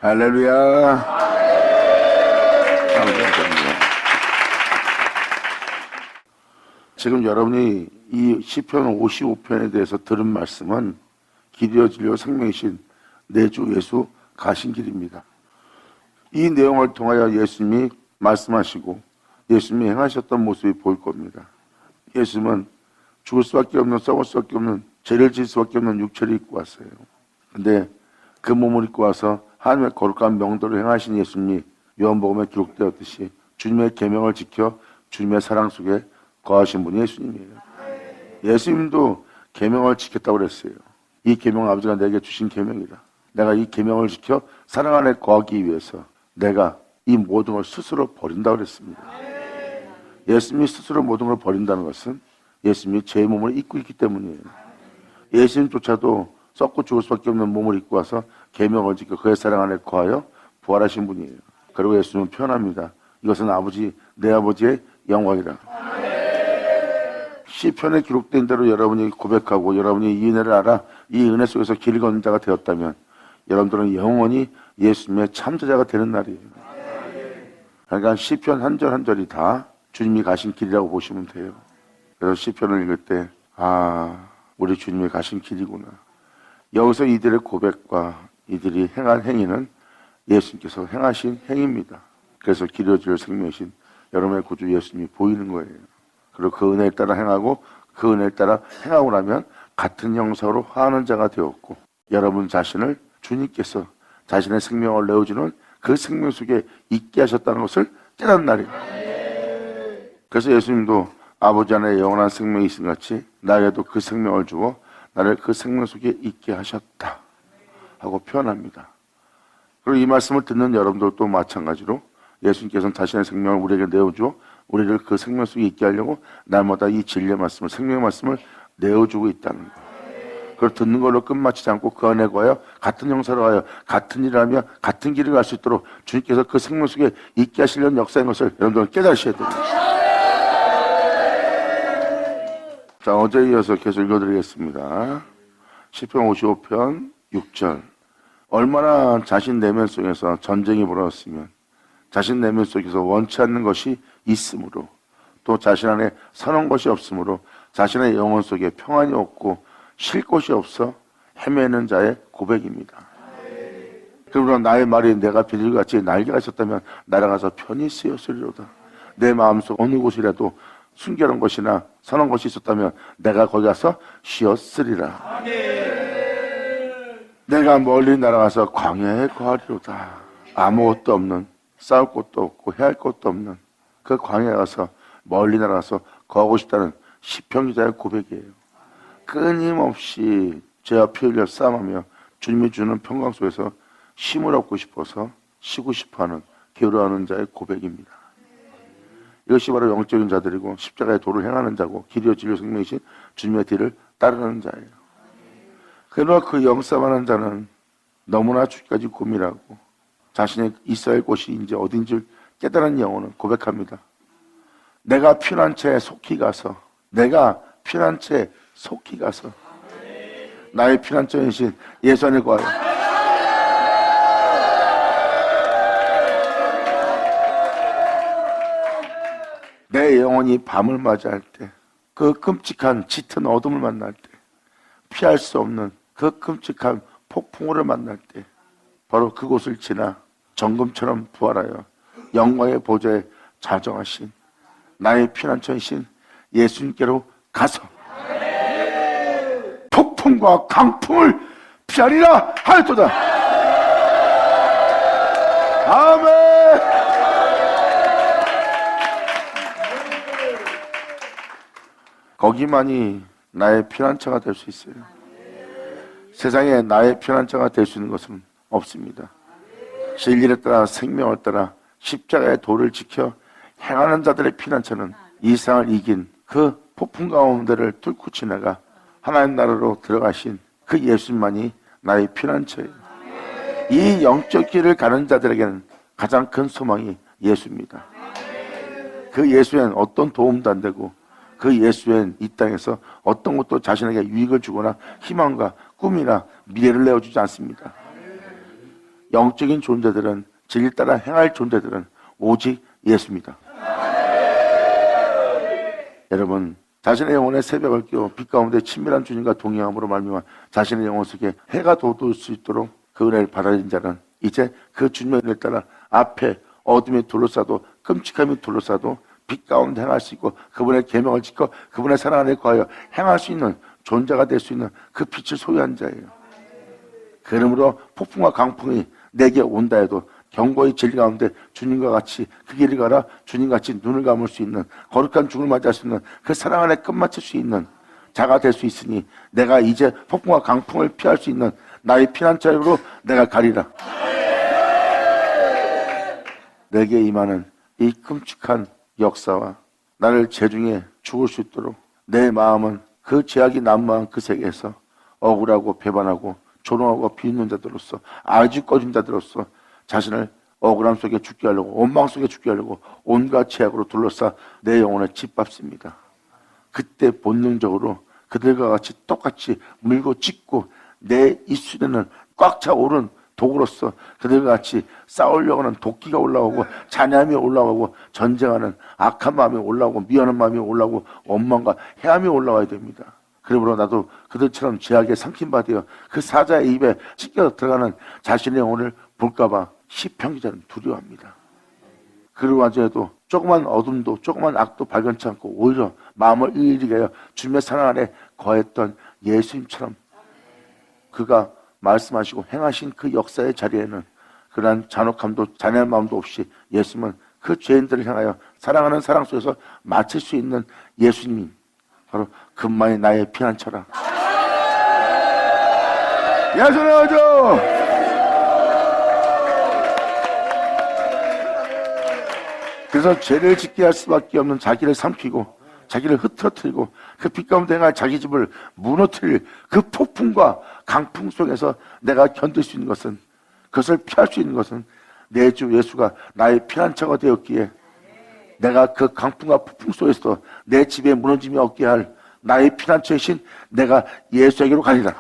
할렐루야. 감사합니다. 지금 여러분이 이 시편 55편에 대해서 들은 말씀은 길이요 진리요 생명이신 내 주 예수 가신 길입니다. 이 내용을 통하여 예수님이 말씀하시고 예수님이 행하셨던 모습이 보일 겁니다. 예수님은 죽을 수밖에 없는, 썩을 수밖에 없는, 죄를 지을 수밖에 없는 육체를 입고 왔어요. 근데 그 몸을 입고 와서 하나님의 거룩한 명도를 행하신 예수님이 요한복음에 기록되었듯이 주님의 계명을 지켜 주님의 사랑 속에 거하신 분이 예수님이에요. 예수님도 계명을 지켰다고 그랬어요. 이 계명은 아버지가 내게 주신 계명이다. 내가 이 계명을 지켜 사랑 안에 거하기 위해서 내가 이 모든 걸 스스로 버린다고 그랬습니다. 예수님이 스스로 모든 걸 버린다는 것은 예수님이 제 몸을 입고 있기 때문이에요. 예수님조차도 썩고 죽을 수밖에 없는 몸을 입고 와서 계명을 지켜 그의 사랑 안에 거하여 부활하신 분이에요. 그리고 예수님은 표현합니다. 이것은 아버지, 내 아버지의 영광이다. 시편에 기록된 대로 여러분이 고백하고 여러분이 이 은혜를 알아 이 은혜 속에서 길 걷는 자가 되었다면 여러분들은 영원히 예수님의 참자자가 되는 날이에요. 그러니까 시편 한 절 한 절이 다 주님이 가신 길이라고 보시면 돼요. 그래서 시편을 읽을 때 우리 주님이 가신 길이구나. 여기서 이들의 고백과 이들이 행한 행위는 예수님께서 행하신 행위입니다. 그래서 길이요 진리요 생명이신 여러분의 구주 예수님이 보이는 거예요. 그리고 그 은혜에 따라 행하고 그 은혜에 따라 행하고 나면 같은 형상으로 화하는 자가 되었고 여러분 자신을 주님께서 자신의 생명을 내어주는 그 생명 속에 있게 하셨다는 것을 깨닫는 날이에요. 그래서 예수님도 아버지 안에 영원한 생명이 있음 같이 나에게도 그 생명을 주어 나를 그 생명 속에 있게 하셨다 하고 표현합니다. 그리고 이 말씀을 듣는 여러분들도 마찬가지로 예수님께서는 자신의 생명을 우리에게 내어주어 우리를 그 생명 속에 있게 하려고 날마다 이 진리의 말씀을, 생명의 말씀을 내어주고 있다는 거예요. 그걸 듣는 걸로 끝마치지 않고 그 안에 거하여 같은 형사로 하여 같은 일을 하며 같은 길을 갈 수 있도록 주님께서 그 생명 속에 있게 하시려는 역사인 것을 여러분들은 깨달으셔야 됩니다. 자, 어제 이어서 계속 읽어드리겠습니다. 시편 55편 6절. 얼마나 자신 내면 속에서 전쟁이 벌어졌으면 자신 내면 속에서 원치 않는 것이 있으므로 또 자신 안에 선한 것이 없으므로 자신의 영혼 속에 평안이 없고 쉴 곳이 없어 헤매는 자의 고백입니다. 그러므로 나의 말이 내가 비둘기같이 날개가 있었다면 날아가서 편히 쓰였으리로다. 내 마음속 어느 곳이라도 순결한 것이나 선한 것이 있었다면 내가 거기 가서 쉬었으리라. 내가 멀리 날아가서 광야에 거하리로다. 아무것도 없는, 싸울 곳도 없고 해야 할 것도 없는 그 광야에 가서 멀리 날아가서 거하고 싶다는 시편 기자의 고백이에요. 끊임없이 죄와 피 흘려 싸움하며 주님이 주는 평강 속에서 쉼을 얻고 싶어서 쉬고 싶어하는 괴로워하는 자의 고백입니다. 이것이 바로 영적인 자들이고 십자가의 도를 행하는 자고 길이요 진리요 생명이신 주님의 뒤를 따르는 자예요. 그러나 그 영싸움하는 자는 너무나 죽기까지 고민하고 자신의 있어야 할 곳이 이제 어딘지 깨달은 영혼은 고백합니다. 내가 피난 채 속히 가서 나의 피난처이신 예수 안에 거하여 내 영혼이 밤을 맞이할 때 그 끔찍한 짙은 어둠을 만날 때 피할 수 없는 그 끔찍한 폭풍우를 만날 때 바로 그곳을 지나 정금처럼 부활하여 영광의 보좌에 자정하신 나의 피난처이신 예수님께로 가서 폭풍과 강풍을 피하리라 하였도다. 아멘. 거기만이 나의 피난처가 될 수 있어요. 세상에 나의 피난처가 될 수 있는 것은 없습니다. 진리를 따라 생명을 따라 십자가의 도를 지켜 행하는 자들의 피난처는 이 세상을 이긴 그 폭풍 가운데를 뚫고 지나가 하나님 나라로 들어가신 그 예수님만이 나의 피난처예요. 이 영적 길을 가는 자들에게는 가장 큰 소망이 예수입니다. 그 예수엔 어떤 도움도 안 되고 그 예수엔 이 땅에서 어떤 것도 자신에게 유익을 주거나 희망과 꿈이나 미래를 내어주지 않습니다. 영적인 존재들은 진리 따라 행할 존재들은 오직 예수입니다. 여러분, 자신의 영혼의 새벽을 끼워 빛 가운데 친밀한 주님과 동행함으로 말미암아 자신의 영혼 속에 해가 돋을 수 있도록 그 은혜를 받아들인 자는 이제 그 주님의 은혜를 따라 앞에 어둠이 둘러싸도 끔찍함이 둘러싸도 빛 가운데 행할 수 있고 그분의 계명을 지켜 그분의 사랑 안에 거하여 행할 수 있는 존재가 될 수 있는 그 빛을 소유한 자예요. 그러므로 폭풍과 강풍이 내게 온다 해도 경고의 진리 가운데 주님과 같이 그 길을 가라 주님같이 눈을 감을 수 있는 거룩한 죽음을 맞이할 수 있는 그 사랑 안에 끝마칠 수 있는 자가 될 수 있으니 내가 이제 폭풍과 강풍을 피할 수 있는 나의 피난처로 내가 가리라. 내게 임하는 이 끔찍한 역사와 나를 재중에 죽을 수 있도록 내 마음은 그 죄악이 난무한 그 세계에서 억울하고 배반하고 조롱하고 비웃는 자들로서 아주 꺼진 자들로서 자신을 억울함 속에 죽게 하려고 원망 속에 죽게 하려고 온갖 죄악으로 둘러싸 내 영혼을 짓밟습니다. 그때 본능적으로 그들과 같이 똑같이 물고 찢고 내 입술에는 꽉 차 오른 독으로서 그들과 같이 싸우려고 하는 도끼가 올라오고 잔해함이 올라오고 전쟁하는 악한 마음이 올라오고 미안한 마음이 올라오고 원망과 해함이 올라와야 됩니다. 그러므로 나도 그들처럼 죄악에 삼킨 바 되어 그 사자의 입에 찢겨 들어가는 자신의 영혼을 볼까봐 시편 기자는 두려워합니다. 그리고 와중에도 조그만 어둠도 조그만 악도 발견치 않고 오히려 마음을 의리게 하여 주님의 사랑 안에 거했던 예수님처럼 그가 말씀하시고 행하신 그 역사의 자리에는 그러한 잔혹함도 잔인한 마음도 없이 예수님은 그 죄인들을 향하여 사랑하는 사랑 속에서 마칠 수 있는 예수님이 바로 그만이 나의 피난처라. 야손하죠. 그래서 죄를 짓게 할 수밖에 없는 자기를 삼키고 자기를 흐트러뜨리고 그 빛 가운데 행할 자기 집을 무너뜨릴 그 폭풍과 강풍 속에서 내가 견딜 수 있는 것은 그것을 피할 수 있는 것은 내 주 예수가 나의 피난처가 되었기에 내가 그 강풍과 폭풍 속에서도 내 집에 무너짐이 없게 할 나의 피난처이신 내가 예수에게로 가리라.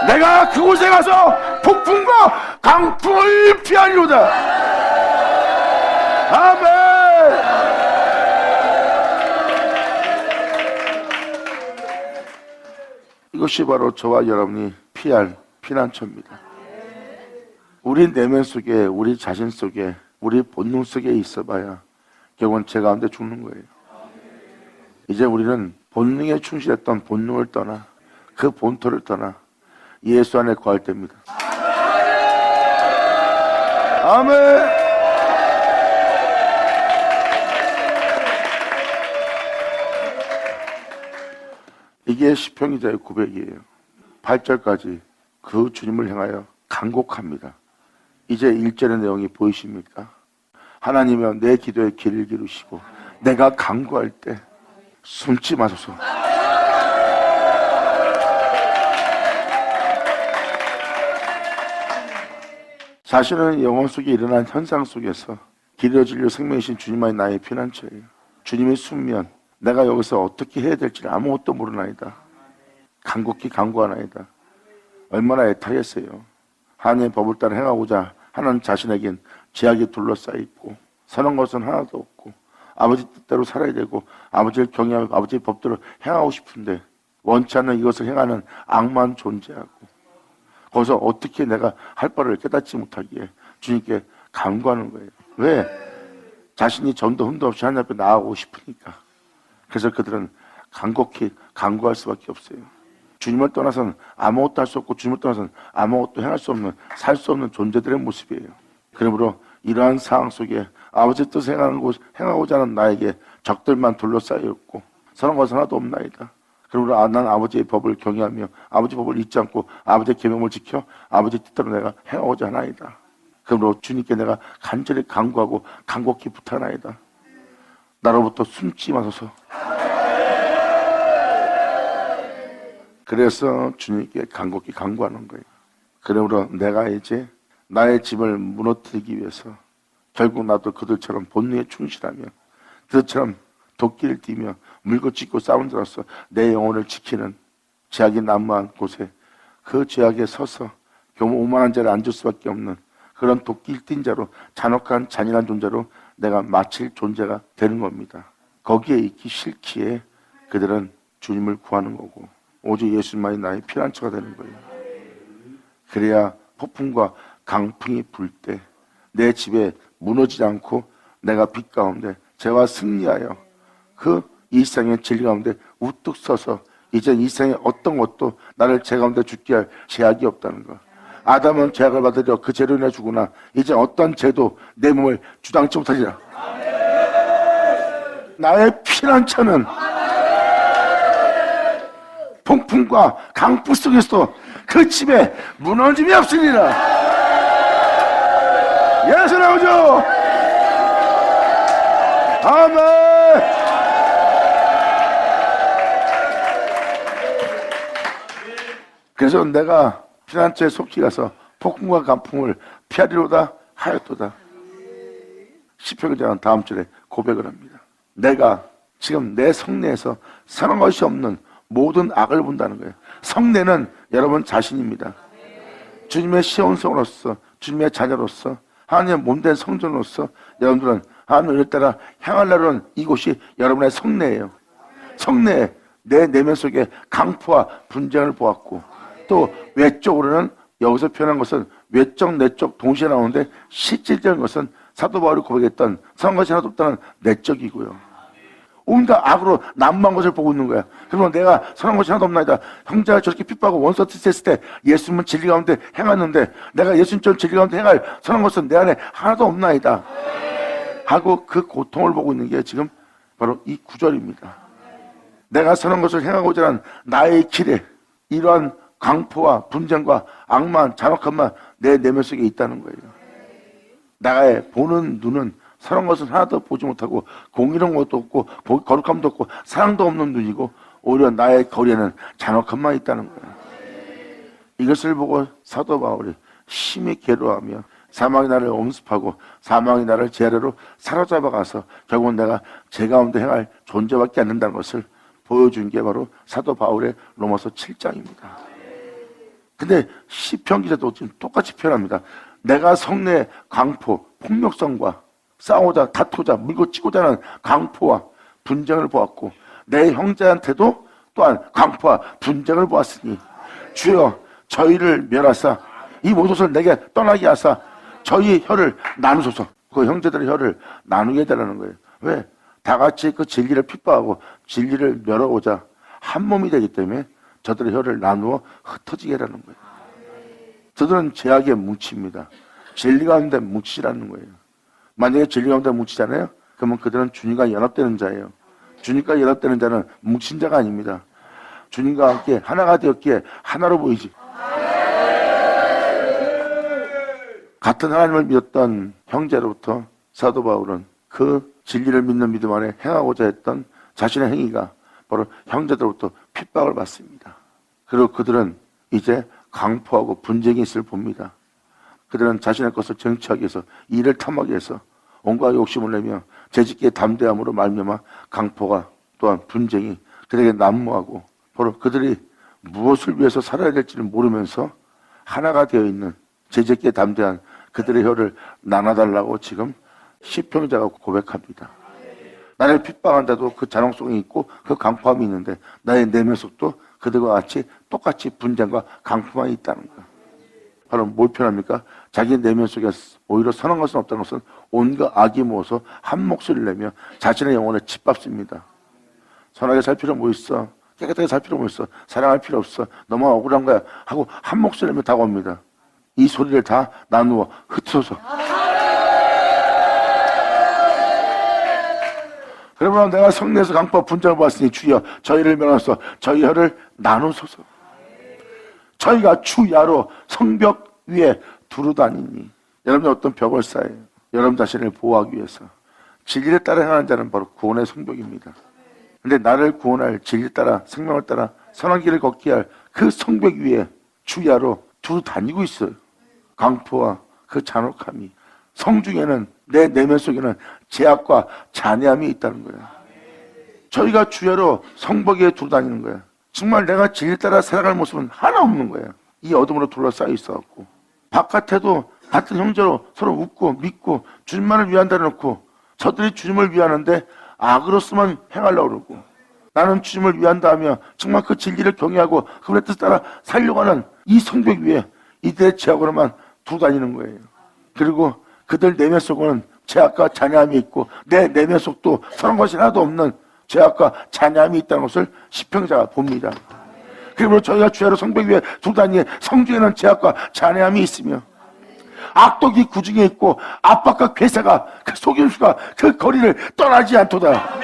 내가 그곳에 가서 폭풍과 강풍을 피하리로다. 아멘. 이것이 바로 저와 여러분이 피할 피난처입니다. 우리 내면 속에 우리 자신 속에 우리 본능 속에 있어봐야 결국은 죄 가운데 죽는 거예요. 이제 우리는 본능에 충실했던 본능을 떠나 그 본토를 떠나 예수 안에 거할 때입니다. 아멘. 이게 시편 기자의 고백이에요. 8절까지 그 주님을 향하여 간곡합니다. 이제 1절의 내용이 보이십니까? 하나님이여 내 기도에 길을 기르시고 내가 간구할 때 숨지 마소서. 자신은 영혼 속에 일어난 현상 속에서 길어진료 생명이신 주님만이 나의 피난처예요. 주님이 숨면 내가 여기서 어떻게 해야 될지 아무것도 모르나이다. 간곡히 간구하나이다. 얼마나 애타겠어요. 하나님의 법을 따라 행하고자 하는 자신에겐 죄악이 둘러싸여 있고 선한 것은 하나도 없고 아버지 뜻대로 살아야 되고 아버지를 경외하며 아버지의 법대로 행하고 싶은데 원치 않는 이것을 행하는 악만 존재하고 거기서 어떻게 내가 할 바를 깨닫지 못하기에 주님께 간구하는 거예요. 왜? 자신이 전도 흠도 없이 하나님 앞에 나아가고 싶으니까. 그래서 그들은 간곡히 간구할 수밖에 없어요. 주님을 떠나서는 아무것도 할 수 없고 주님을 떠나서는 아무것도 행할 수 없는 살 수 없는 존재들의 모습이에요. 그러므로 이러한 상황 속에 아버지 뜻을 행하고자 하는 나에게 적들만 둘러싸여 있고 선한 것은 하나도 없나이다. 그러므로 난 아버지의 법을 경외하며 아버지 법을 잊지 않고 아버지의 계명을 지켜 아버지 뜻대로 내가 행하고자 하나이다. 그러므로 주님께 내가 간절히 간구하고 간곡히 부탁하나이다. 나로부터 숨지 마소서. 그래서 주님께 간곡히 간구하는 거예요. 그러므로 내가 이제 나의 집을 무너뜨리기 위해서 결국 나도 그들처럼 본능에 충실하며 그들처럼 도끼를 띠며 물고 찢고 싸운 자로서 내 영혼을 지키는 죄악이 난무한 곳에 그 죄악에 서서 겨우 오만한 자를 앉을 수밖에 없는 그런 도끼 일진 자로 잔혹한 잔인한 존재로 내가 마칠 존재가 되는 겁니다. 거기에 있기 싫기에 그들은 주님을 구하는 거고 오직 예수님만이 나의 피난처가 되는 거예요. 그래야 폭풍과 강풍이 불 때 내 집에 무너지지 않고 내가 빛 가운데 죄와 승리하여 그 일상의 진리 가운데 우뚝 서서 이제 이 세상의 어떤 것도 나를 죄 가운데 죽게 할 죄악이 없다는 것. 아담은 죄악을 받으려 그 죄로 인해 죽으나 이제 어떤 죄도 내 몸을 주장치 못하리라. 나의 피난처는 폭풍과 강풍 속에서도 그 집에 무너짐이 없으리라. 예수 나오죠. 아멘. 그래서 내가 피난처에 속히 가서 폭풍과 강풍을 피하리로다 하였도다. 시편기자는 다음 절에 고백을 합니다. 내가 지금 내 성내에서 선한 것이 없는 모든 악을 본다는 거예요. 성내는 여러분 자신입니다. 주님의 시온성으로서 주님의 자녀로서 하나님의 몸된 성전으로서 여러분들은 하나님의 은혜 따라 향하려는 이곳이 여러분의 성내예요. 성내에 내 내면 속에 강포와 분쟁을 보았고 또 외적으로는 여기서 표현한 것은 외적 내적 동시에 나오는데 실질적인 것은 사도 바울이 고백했던 선한 것이 하나도 없다는 내적이고요. 온갖 악으로 난무한 것을 보고 있는 거야. 그러면 내가 선한 것이 하나도 없나이다. 형제가 저렇게 핍박하고 원수가 뜻했을 때 예수님은 진리 가운데 행하는데 내가 예수님처럼 진리 가운데 행할 선한 것은 내 안에 하나도 없나이다 하고 그 고통을 보고 있는 게 지금 바로 이 구절입니다. 내가 선한 것을 행하고자 하는 나의 길에 이러한 강포와 분쟁과 악만 잔혹함만 내 내면 속에 있다는 거예요. 나의 보는 눈은 선한 것은 하나도 보지 못하고 공의로운 것도 없고 거룩함도 없고 사랑도 없는 눈이고 오히려 나의 거리에는 잔혹함만 있다는 거예요. 이것을 보고 사도 바울이 심히 괴로워하며 사망이 나를 엄습하고 사망이 나를 제 아래로 사로잡아가서 결국은 내가 죄 가운데 행할 존재밖에 안 된다는 것을 보여준 게 바로 사도 바울의 로마서 7장입니다. 근데 시편 기자도 지금 똑같이 표현합니다. 내가 성내의 강포, 폭력성과 싸우자, 다투자, 물고 치고자 하는 강포와 분쟁을 보았고 내 형제한테도 또한 강포와 분쟁을 보았으니 주여 저희를 멸하사 이 모든 것을 내게 떠나게 하사 저희 혀를 나누소서. 그 형제들의 혀를 나누게 해달라는 거예요. 왜? 다 같이 그 진리를 핍박하고 진리를 멸하고자 한 몸이 되기 때문에 저들의 혀를 나누어 흩어지게 하라는 거예요. 저들은 죄악에 뭉칩니다. 진리 가운데 뭉치라는 거예요. 만약에 진리 가운데 뭉치잖아요. 그러면 그들은 주님과 연합되는 자예요. 주님과 연합되는 자는 뭉친 자가 아닙니다. 주님과 함께 하나가 되었기에 하나로 보이지. 같은 하나님을 믿었던 형제로부터 사도 바울은 그 진리를 믿는 믿음 안에 행하고자 했던 자신의 행위가 바로 형제들로부터 핍박을 받습니다. 그리고 그들은 이제 강포하고 분쟁이 있을 봅니다. 그들은 자신의 것을 쟁취하기 위해서 이를 탐하기 위해서 온갖 욕심을 내며 재짓기의 담대함으로 말미암아 강포가 또한 분쟁이 그들에게 난무하고 바로 그들이 무엇을 위해서 살아야 될지를 모르면서 하나가 되어 있는 재짓기의 담대한 그들의 혀를 나눠달라고 지금 시편자가 고백합니다. 나를 핍박한다도 그 잔혹성이 있고 그 강포함이 있는데 나의 내면 속도 그들과 같이 똑같이 분쟁과 강포함이 있다는 거야. 바로 뭘 표현합니까? 자기 내면 속에 오히려 선한 것은 없다는 것은 온갖 악이 모여서 한 목소리를 내며 자신의 영혼을 짓밟습니다. 선하게 살 필요 뭐 있어? 깨끗하게 살 필요 뭐 있어? 사랑할 필요 없어? 너무 억울한 거야? 하고 한 목소리를 내며 다가옵니다. 이 소리를 다 나누어 흩어서 그러면 내가 성내에서 강포 분쟁을 보았으니 주여 저희를 멸하소서 저희 혀를 나누소서. 저희가 주야로 성벽 위에 두루 다니니 여러분이 어떤 벽을 쌓아요. 여러분 자신을 보호하기 위해서. 진리를 따라 행하는 자는 바로 구원의 성벽입니다. 근데 나를 구원할 진리 따라 생명을 따라 선한 길을 걷게 할 그 성벽 위에 주야로 두루 다니고 있어요. 강포와 그 잔혹함이. 성중에는 내 내면 속에는 죄악과 잔해함이 있다는 거예요. 저희가 주야로 성벽 위에 두루 다니는 거예요. 정말 내가 진리 따라 살아갈 모습은 하나 없는 거예요. 이 어둠으로 둘러싸여 있어갖고 바깥에도 같은 형제로 서로 웃고 믿고 주님만을 위한다 해놓고 저들이 주님을 위하는데 악으로서만 행하려고 그러고 나는 주님을 위한다 하며 정말 그 진리를 경외하고 그분의 뜻 따라 살려고 하는 이 성벽 위에 이들의 죄악으로만 두고 다니는 거예요. 그리고 그들 내면 속에는 죄악과 잔해함이 있고 내 내면 속도 서른 것이 하나도 없는 죄악과 잔해함이 있다는 것을 시편자가 봅니다. 그리고 저희가 죄로 성벽 위에 두고 다니는 성중에는 죄악과 잔해함이 있으며 악독이 구중에 있고 압박과 괴사가 그 속임수가 그 거리를 떠나지 않도다.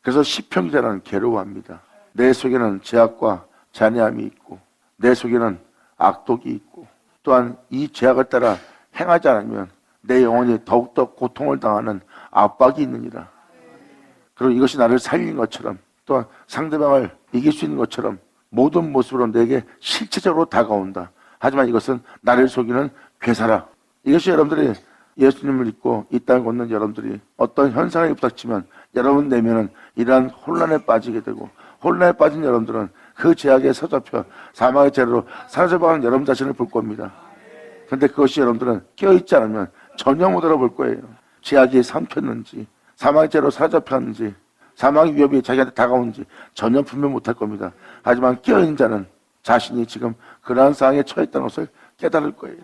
그래서 시편자는 괴로워합니다. 내 속에는 죄악과 잔해함이 있고 내 속에는 악독이 있고 또한 이 죄악을 따라 행하지 않으면 내 영혼이 더욱더 고통을 당하는 압박이 있느니라. 그리고 이것이 나를 살린 것처럼 또한 상대방을 이길 수 있는 것처럼 모든 모습으로 내게 실체적으로 다가온다. 하지만 이것은 나를 속이는 괴사라. 이것이 여러분들이 예수님을 믿고 이 땅을 걷는 여러분들이 어떤 현상에 부닥치면 여러분 내면은 이러한 혼란에 빠지게 되고 혼란에 빠진 여러분들은 그 죄악에 사로잡혀 사망의 죄로 사로잡아가는 여러분 자신을 볼 겁니다. 그런데 그것이 여러분들은 깨어있지 않으면 전혀 못 알아볼 거예요. 죄악이 삼켰는지 사망의 죄로 사로잡혔는지 사망의 위협이 자기한테 다가오는지 전혀 분명 못할 겁니다. 하지만 깨어있는 자는 자신이 지금 그러한 상황에 처했다는 것을 깨달을 거예요.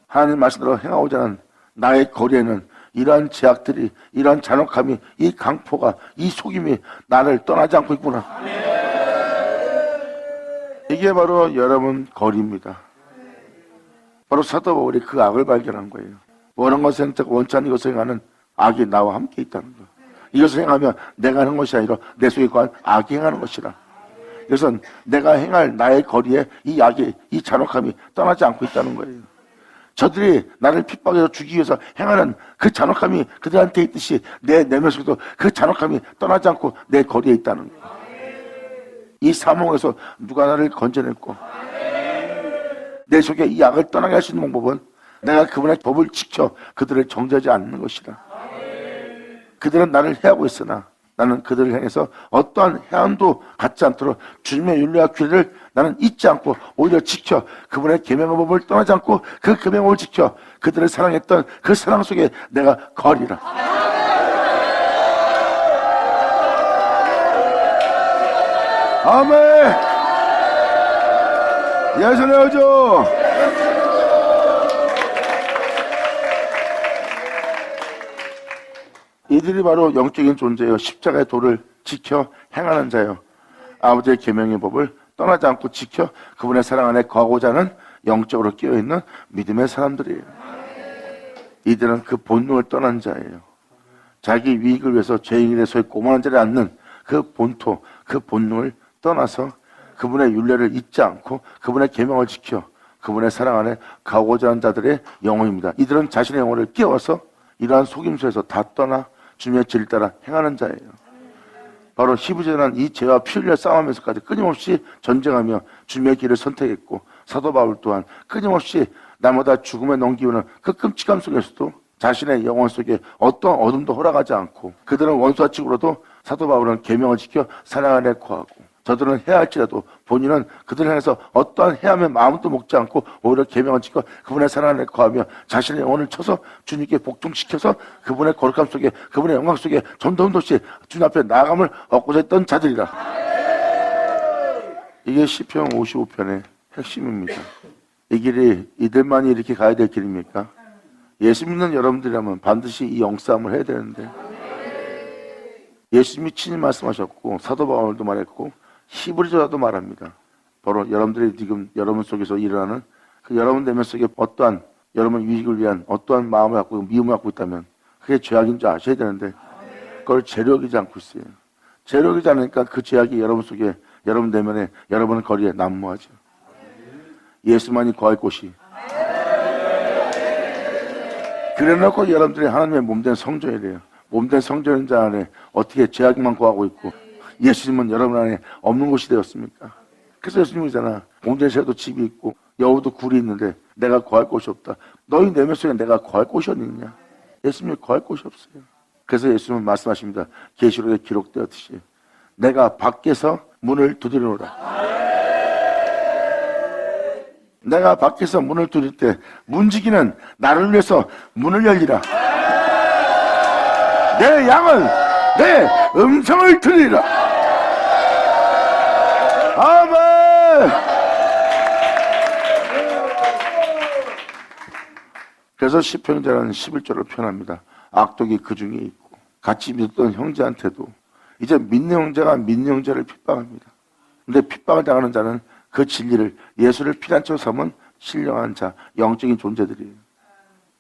하나님 말씀대로 행하고자 하는 나의 거리에는 이러한 죄악들이 이러한 잔혹함이 이 강포가 이 속임이 나를 떠나지 않고 있구나. 이게 바로 여러분 거리입니다. 바로 사도 바울이 그 악을 발견한 거예요. 원하는 것을 행하고 원치 않는 것을 행하는 악이 나와 함께 있다는 거. 이것을 행하면 내가 하는 것이 아니라 내 속에 거한 악이 행하는 것이라. 그래서 내가 행할 나의 거리에 이 악이 이 잔혹함이 떠나지 않고 있다는 거예요. 저들이 나를 핍박해서 죽이기 위해서 행하는 그 잔혹함이 그들한테 있듯이 내 내면 속에도 그 잔혹함이 떠나지 않고 내 거리에 있다는 거예요. 이 사몽에서 누가 나를 건져냈고 내 속에 이 악을 떠나게 할 수 있는 방법은 내가 그분의 법을 지켜 그들을 정죄하지 않는 것이다. 그들은 나를 해하고 있으나 나는 그들을 향해서 어떠한 해함도 갖지 않도록 주님의 윤리와 규례를 나는 잊지 않고 오히려 지켜 그분의 계명의 법을 떠나지 않고 그 계명을 지켜 그들을 사랑했던 그 사랑 속에 내가 거리라. 아멘. 예수의 오죠. 이들이 바로 영적인 존재예요. 십자가의 도를 지켜 행하는 자예요. 아버지의 계명의 법을 떠나지 않고 지켜 그분의 사랑 안에 거하고자 하는 영적으로 끼어있는 믿음의 사람들이에요. 이들은 그 본능을 떠난 자예요. 자기 위익을 위해서 죄인의 소에 고만한 자리에 앉는 그 본토, 그 본능을 떠나서 그분의 율례를 잊지 않고 그분의 계명을 지켜 그분의 사랑 안에 가고자 하는 자들의 영혼입니다. 이들은 자신의 영혼을 깨워서 이러한 속임수에서 다 떠나 주님의 진리를 따라 행하는 자예요. 바로 히브리서는 이 죄와 피 흘려 싸우면서까지 끊임없이 전쟁하며 주님의 길을 선택했고 사도 바울 또한 끊임없이 날마다 죽음에 넘기우는 그 끔찍함 속에서도 자신의 영혼 속에 어떤 어둠도 허락하지 않고 그들은 원수와 치고로도 사도 바울은 계명을 지켜 사랑 안에 거하고 저들은 해야 할지라도 본인은 그들을 향해서 어떠한 해함의 마음도 먹지 않고 오히려 계명을 지켜 그분의 사랑 안에 거하며 자신의 영혼을 쳐서 주님께 복종시켜서 그분의 거룩함 속에 그분의 영광 속에 전도없이 주님 앞에 나아감을 얻고자 했던 자들이라. 이게 시편 55편의 핵심입니다. 이 길이 이들만이 이렇게 가야 될 길입니까? 예수 믿는 여러분들이라면 반드시 이 영싸움을 해야 되는데 예수님이 친히 말씀하셨고 사도 바울도 말했고 히브리서도 말합니다. 바로 여러분들이 지금 여러분 속에서 일어나는 그 여러분 내면 속에 어떠한 여러분 유익을 위한 어떠한 마음을 갖고 미움을 갖고 있다면 그게 죄악인 줄 아셔야 되는데 그걸 재력이지 않고 있어요. 재력이지 않으니까 그 죄악이 여러분 속에 여러분 내면에 여러분 거리에 난무하죠. 예수만이 거할 곳이 그래놓고 여러분들이 하나님의 몸된 성전이래요. 몸된 성전인 자 안에 어떻게 죄악만 거하고 있고 예수님은 여러분 안에 없는 곳이 되었습니까? 그래서 예수님이잖아. 몸된 새도 집이 있고 여우도 굴이 있는데 내가 거할 곳이 없다. 너희 내면 속에 내가 거할 곳이 어디 있냐? 예수님이 거할 곳이 없어요. 그래서 예수님은 말씀하십니다. 계시록에 기록되었듯이 내가 밖에서 문을 두드리노라. 내가 밖에서 문을 두들 때 문지기는 나를 위해서 문을 열리라. 내 양은 내 음성을 들리라. 아멘. 그래서 시편자는 11절을 표현합니다. 악독이 그 중에 있고 같이 믿었던 형제한테도 이제 믿는 형제가 믿는 형제를 핍박합니다. 근데 핍박을 당하는 자는 그 진리를 예수를 피난처로 삼은 신령한 자, 영적인 존재들이에요.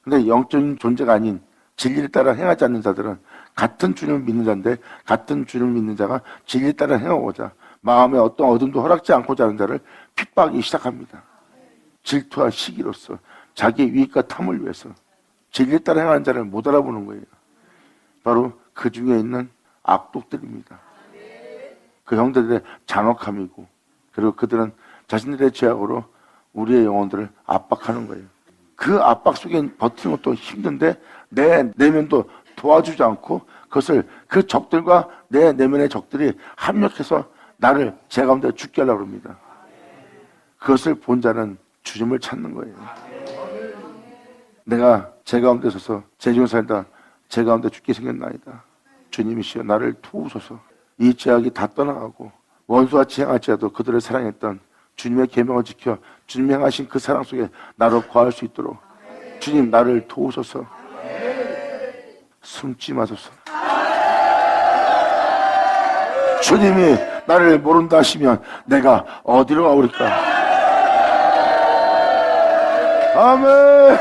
근데 영적인 존재가 아닌 진리를 따라 행하지 않는 자들은 같은 주님을 믿는 자인데 같은 주님을 믿는 자가 진리를 따라 행하고자 마음에 어떤 어둠도 허락지 않고자 하는 자를 핍박하기 시작합니다. 질투와 시기로서 자기의 유익과 탐을 위해서 진리를 따라 행하는 자를 못 알아보는 거예요. 바로 그 중에 있는 악독들입니다. 그 형제들의 잔혹함이고 그리고 그들은 자신들의 죄악으로 우리의 영혼들을 압박하는 거예요. 그 압박 속에 버티는 것도 힘든데 내 내면도 도와주지 않고 그것을 그 적들과 내 내면의 적들이 합력해서 나를 제 가운데 죽게 하려고 합니다. 그것을 본 자는 주님을 찾는 거예요. 내가 제 가운데 서서 제 중에 살다 제 가운데 죽게 생겼나이다. 주님이시여 나를 도우소서. 이 죄악이 다 떠나가고 원수와 지행할지라도 그들을 사랑했던 주님의 계명을 지켜 주님이 행하신 그 사랑 속에 나로 거할 수 있도록 주님 나를 도우소서. 숨지 마소서. 주님이 나를 모른다 하시면 내가 어디로 가오리까. 아멘.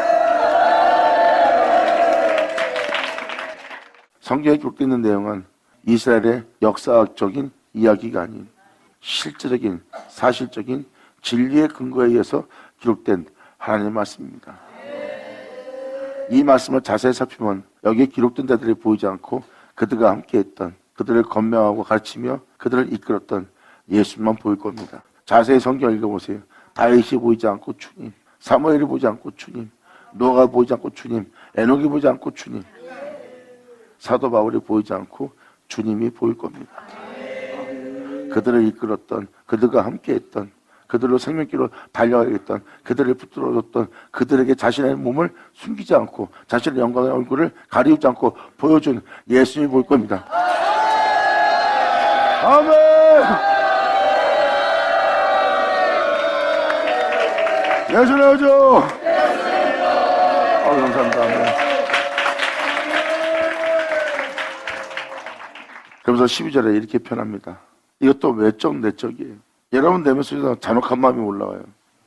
성경에 기록되어 있는 내용은 이스라엘의 역사적인 이야기가 아닌 실제적인 사실적인 진리의 근거에 의해서 기록된 하나님의 말씀입니다. 이 말씀을 자세히 살피면 여기에 기록된 자들이 보이지 않고 그들과 함께했던 그들을 건명하고 가르치며 그들을 이끌었던 예수만 보일 겁니다. 자세히 성경 읽어보세요. 다윗이 보이지 않고 주님, 사무엘이 보이지 않고 주님, 노아가 보이지 않고 주님, 에녹이 보이지 않고 주님, 사도 바울이 보이지 않고 주님이 보일 겁니다. 그들을 이끌었던, 그들과 함께했던, 그들로 생명길로 달려가겠던, 그들을 붙들어줬던, 그들에게 자신의 몸을 숨기지 않고 자신의 영광의 얼굴을 가리우지 않고 보여준 예수님이 보일 겁니다. 아멘. 예수 나오죠. 감사합니다. 아멘. 그러면서 12절에 이렇게 표현합니다. 이것도 외적 내적이에요. 여러분 내면 속에서 잔혹한 마음이 올라와요.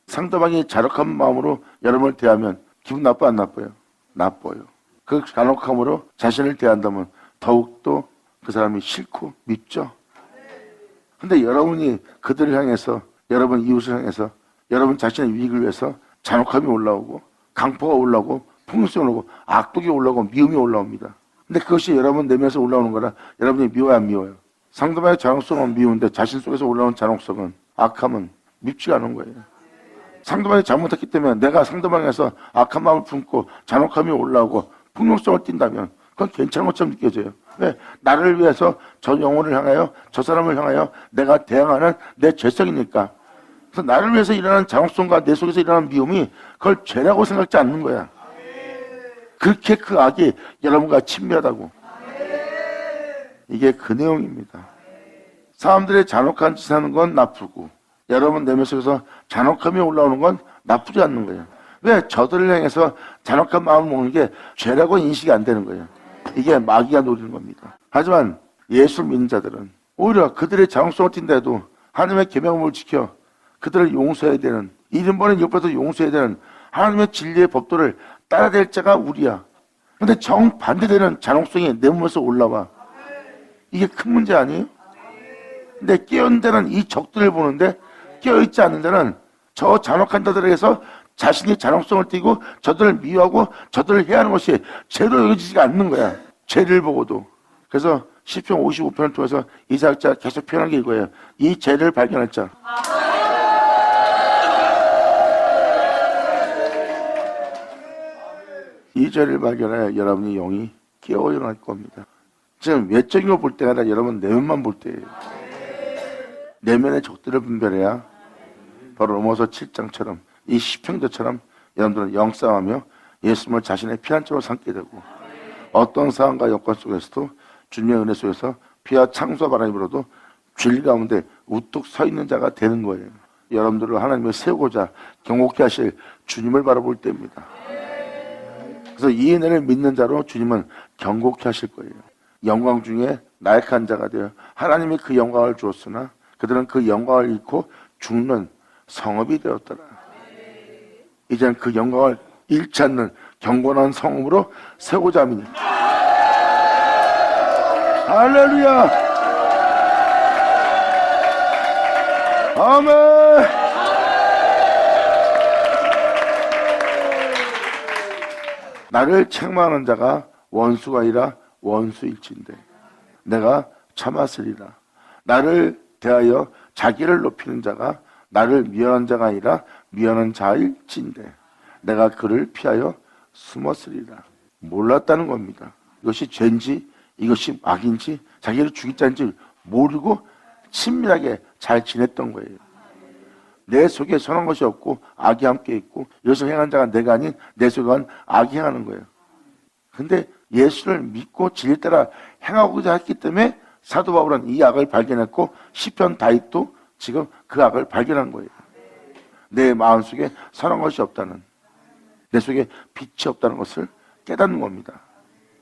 상대방이 잔혹한 마음으로 여러분을 대하면 기분 나빠 안 나빠요? 나빠요. 그 잔혹함으로 자신을 대한다면 더욱더 그 사람이 싫고 밉죠. 근데 여러분이 그들을 향해서 여러분 이웃을 향해서 여러분 자신의 유익을 위해서 잔혹함이 올라오고 강포가 올라오고 폭력성이 올라오고 악독이 올라오고 미움이 올라옵니다. 근데 그것이 여러분 내면에서 올라오는 거라 여러분이 미워야 안 미워요? 상대방의 잔혹성은 미운데 자신 속에서 올라오는 잔혹성은 악함은 밉지가 않은 거예요. 상대방이 잘못했기 때문에 내가 상대방에서 악한 마음을 품고 잔혹함이 올라오고 폭력성을 띈다면 그건 괜찮은 것처럼 느껴져요. 왜? 나를 위해서 저 영혼을 향하여 저 사람을 향하여 내가 대항하는 내 죄성이니까. 그래서 나를 위해서 일어나는 잔혹성과 내 속에서 일어나는 미움이 그걸 죄라고 생각지 않는 거야. 그렇게 그 악이 여러분과 친밀하다고. 이게 그 내용입니다. 사람들의 잔혹한 짓을 하는 건 나쁘고 여러분 내면 속에서 잔혹함이 올라오는 건 나쁘지 않는 거예요. 왜? 저들을 향해서 잔혹한 마음을 먹는 게 죄라고 인식이 안 되는 거예요. 이게 마귀가 노리는 겁니다. 하지만 예수를 믿는 자들은 오히려 그들의 잔혹성을 띈데도 하나님의 계명을 지켜 그들을 용서해야 되는 이른번에 옆에서 용서해야 되는 하나님의 진리의 법도를 따라야 될 자가 우리야. 근데 정반대되는 잔혹성이 내 몸에서 올라와. 이게 큰 문제 아니에요? 근데 깨어있는 자는 이 적들을 보는데 깨어있지 않는 자는 저 잔혹한 자들에게서 자신의 잔혹성을 띠고 저들을 미워하고 저들을 해하는 것이 죄로 여겨지지가 않는 거야. 죄를 보고도. 그래서 시편 55편을 통해서 이사야가 계속 표현한 게 이거예요. 이 죄를 발견할 자. 이 죄를 발견하여 여러분의 영이 깨어 일어날 겁니다. 지금 외적인 걸 볼 때가 아니라 여러분 내면만 볼 때예요. 내면의 적들을 분별해야 바로 로마서 7장처럼 이 시편자처럼 여러분들은 영싸움하며 예수님을 자신의 피난처로 삼게 되고 어떤 상황과 여건 속에서도 주님의 은혜 속에서 피와 창수와 바람이 불어도 진리 가운데 우뚝 서 있는 자가 되는 거예요. 여러분들을 하나님을 세우고자 경고케 하실 주님을 바라볼 때입니다. 그래서 이 은혜를 믿는 자로 주님은 경고케 하실 거예요. 영광 중에 나약한 자가 되어 하나님이 그 영광을 주었으나 그들은 그 영광을 잃고 죽는 성읍이 되었더라. 이제는 그 영광을 잃지 않는 경건한 성읍으로 세우고자 합니다. 할렐루야. 아멘. 나를 책망하는 자가 원수가 아니라 원수일진데 내가 참았으리라. 나를 대하여 자기를 높이는 자가 나를 미워하는 자가 아니라 미워하는 자일진데 내가 그를 피하여 숨었으리라. 몰랐다는 겁니다. 이것이 죄인지 이것이 악인지 자기를 죽이자인지 모르고 친밀하게 잘 지냈던 거예요. 내 속에 선한 것이 없고 악이 함께 있고 이것을 행한 자가 내가 아닌 내 속에 악이 행하는 거예요. 근데 예수를 믿고 진리 따라 행하고자 했기 때문에 사도 바울은 이 악을 발견했고 시편 다윗도 지금 그 악을 발견한 거예요. 내 마음속에 선한 것이 없다는, 내 속에 빛이 없다는 것을 깨닫는 겁니다.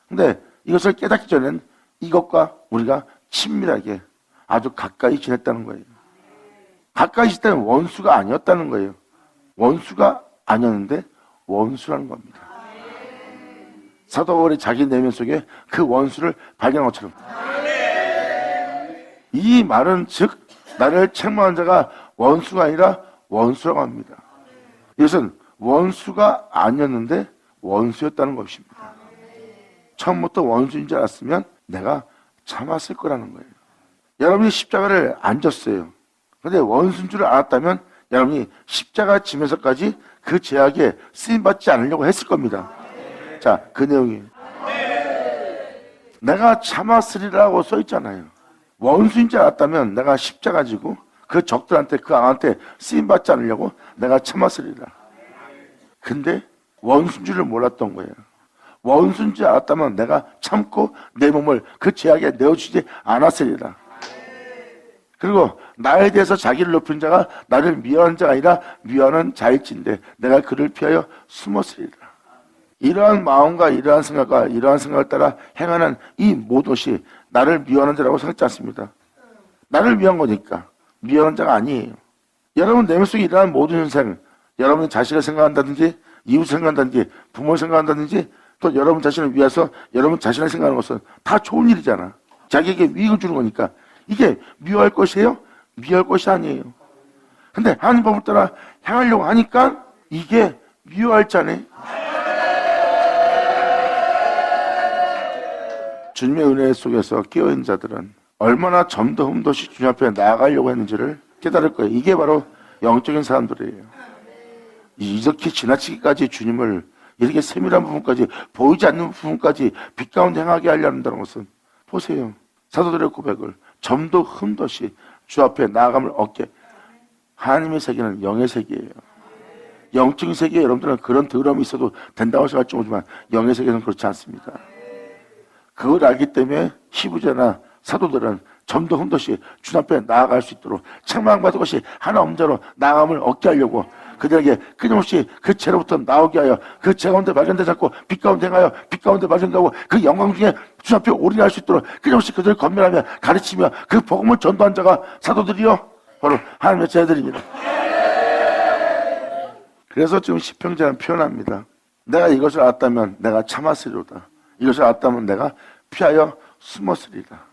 근데 이것을 깨닫기 전엔 이것과 우리가 친밀하게 아주 가까이 지냈다는 거예요. 가까이 있을 때는 원수가 아니었다는 거예요. 원수가 아니었는데 원수라는 겁니다. 사도 바울이 자기 내면 속에 그 원수를 발견한 것처럼 이 말은 즉 나를 책망한 자가 원수가 아니라 원수라고 합니다. 이것은 원수가 아니었는데 원수였다는 것입니다. 처음부터 원수인 줄 알았으면 내가 참았을 거라는 거예요. 여러분이 십자가를 안 졌어요. 그런데 원수인 줄 알았다면 여러분이 십자가 지면서까지 그 죄악에 쓰임받지 않으려고 했을 겁니다. 자, 그 내용이 내가 참았으리라고 써 있잖아요. 원수인 줄 알았다면 내가 십자가 지고 그 적들한테 그 악한테 쓰임받지 않으려고 내가 참았으리라. 근데 원수인 줄을 몰랐던 거예요. 원수인 줄 알았다면 내가 참고 내 몸을 그 죄악에 내어주지 않았으리라. 그리고 나에 대해서 자기를 높인 자가 나를 미워하는 자가 아니라 미워하는 자일진데 내가 그를 피하여 숨었으리라. 이러한 마음과 이러한 생각과 이러한 생각을 따라 행하는 이 모든 것이 나를 미워하는 자라고 생각지 않습니다. 나를 위한 거니까 미워하는 자가 아니에요. 여러분 내면 속에 일어나는 모든 현상, 여러분이 자식을 생각한다든지 이웃을 생각한다든지 부모를 생각한다든지 또 여러분 자신을 위해서 여러분 자신을 생각하는 것은 다 좋은 일이잖아. 자기에게 이익을 주는 거니까 이게 미워할 것이에요? 미워할 것이 아니에요. 근데 하나님 법을 따라 행하려고 하니까 이게 미워할 자네. 주님의 은혜 속에서 끼어있는 자들은 얼마나 점도 흠도시 주님 앞에 나아가려고 했는지를 깨달을 거예요. 이게 바로 영적인 사람들이에요. 이렇게 지나치기까지 주님을 이렇게 세밀한 부분까지 보이지 않는 부분까지 빛 가운데 행하게 하려 한다는 것은 보세요. 사도들의 고백을 점도 흠도시 주 앞에 나아감을 얻게. 하나님의 세계는 영의 세계예요. 영적인 세계에 여러분들은 그런 더러움이 있어도 된다고 생각할지 모르지만 영의 세계는 그렇지 않습니다. 그걸 알기 때문에 히브리나 사도들은 점도 흠도시 주 앞에 나아갈 수 있도록 책망받은 것이 하나 없는 자로 나아감을 얻게 하려고 그들에게 끊임없이 그 죄로부터 나오게 하여 그 죄 가운데 발견되지 않고 빛 가운데 행하여 빛 가운데 발견되고 그 영광 중에 주 앞에 올인할 수 있도록 끊임없이 그들을 건면하며 가르치며 그 복음을 전도한 자가 사도들이요 바로 하나님의 제자들입니다. 그래서 지금 시편자는 표현합니다. 내가 이것을 알았다면 내가 참았으리로다. 이것을 알았다면 내가 피하여 숨었으리라.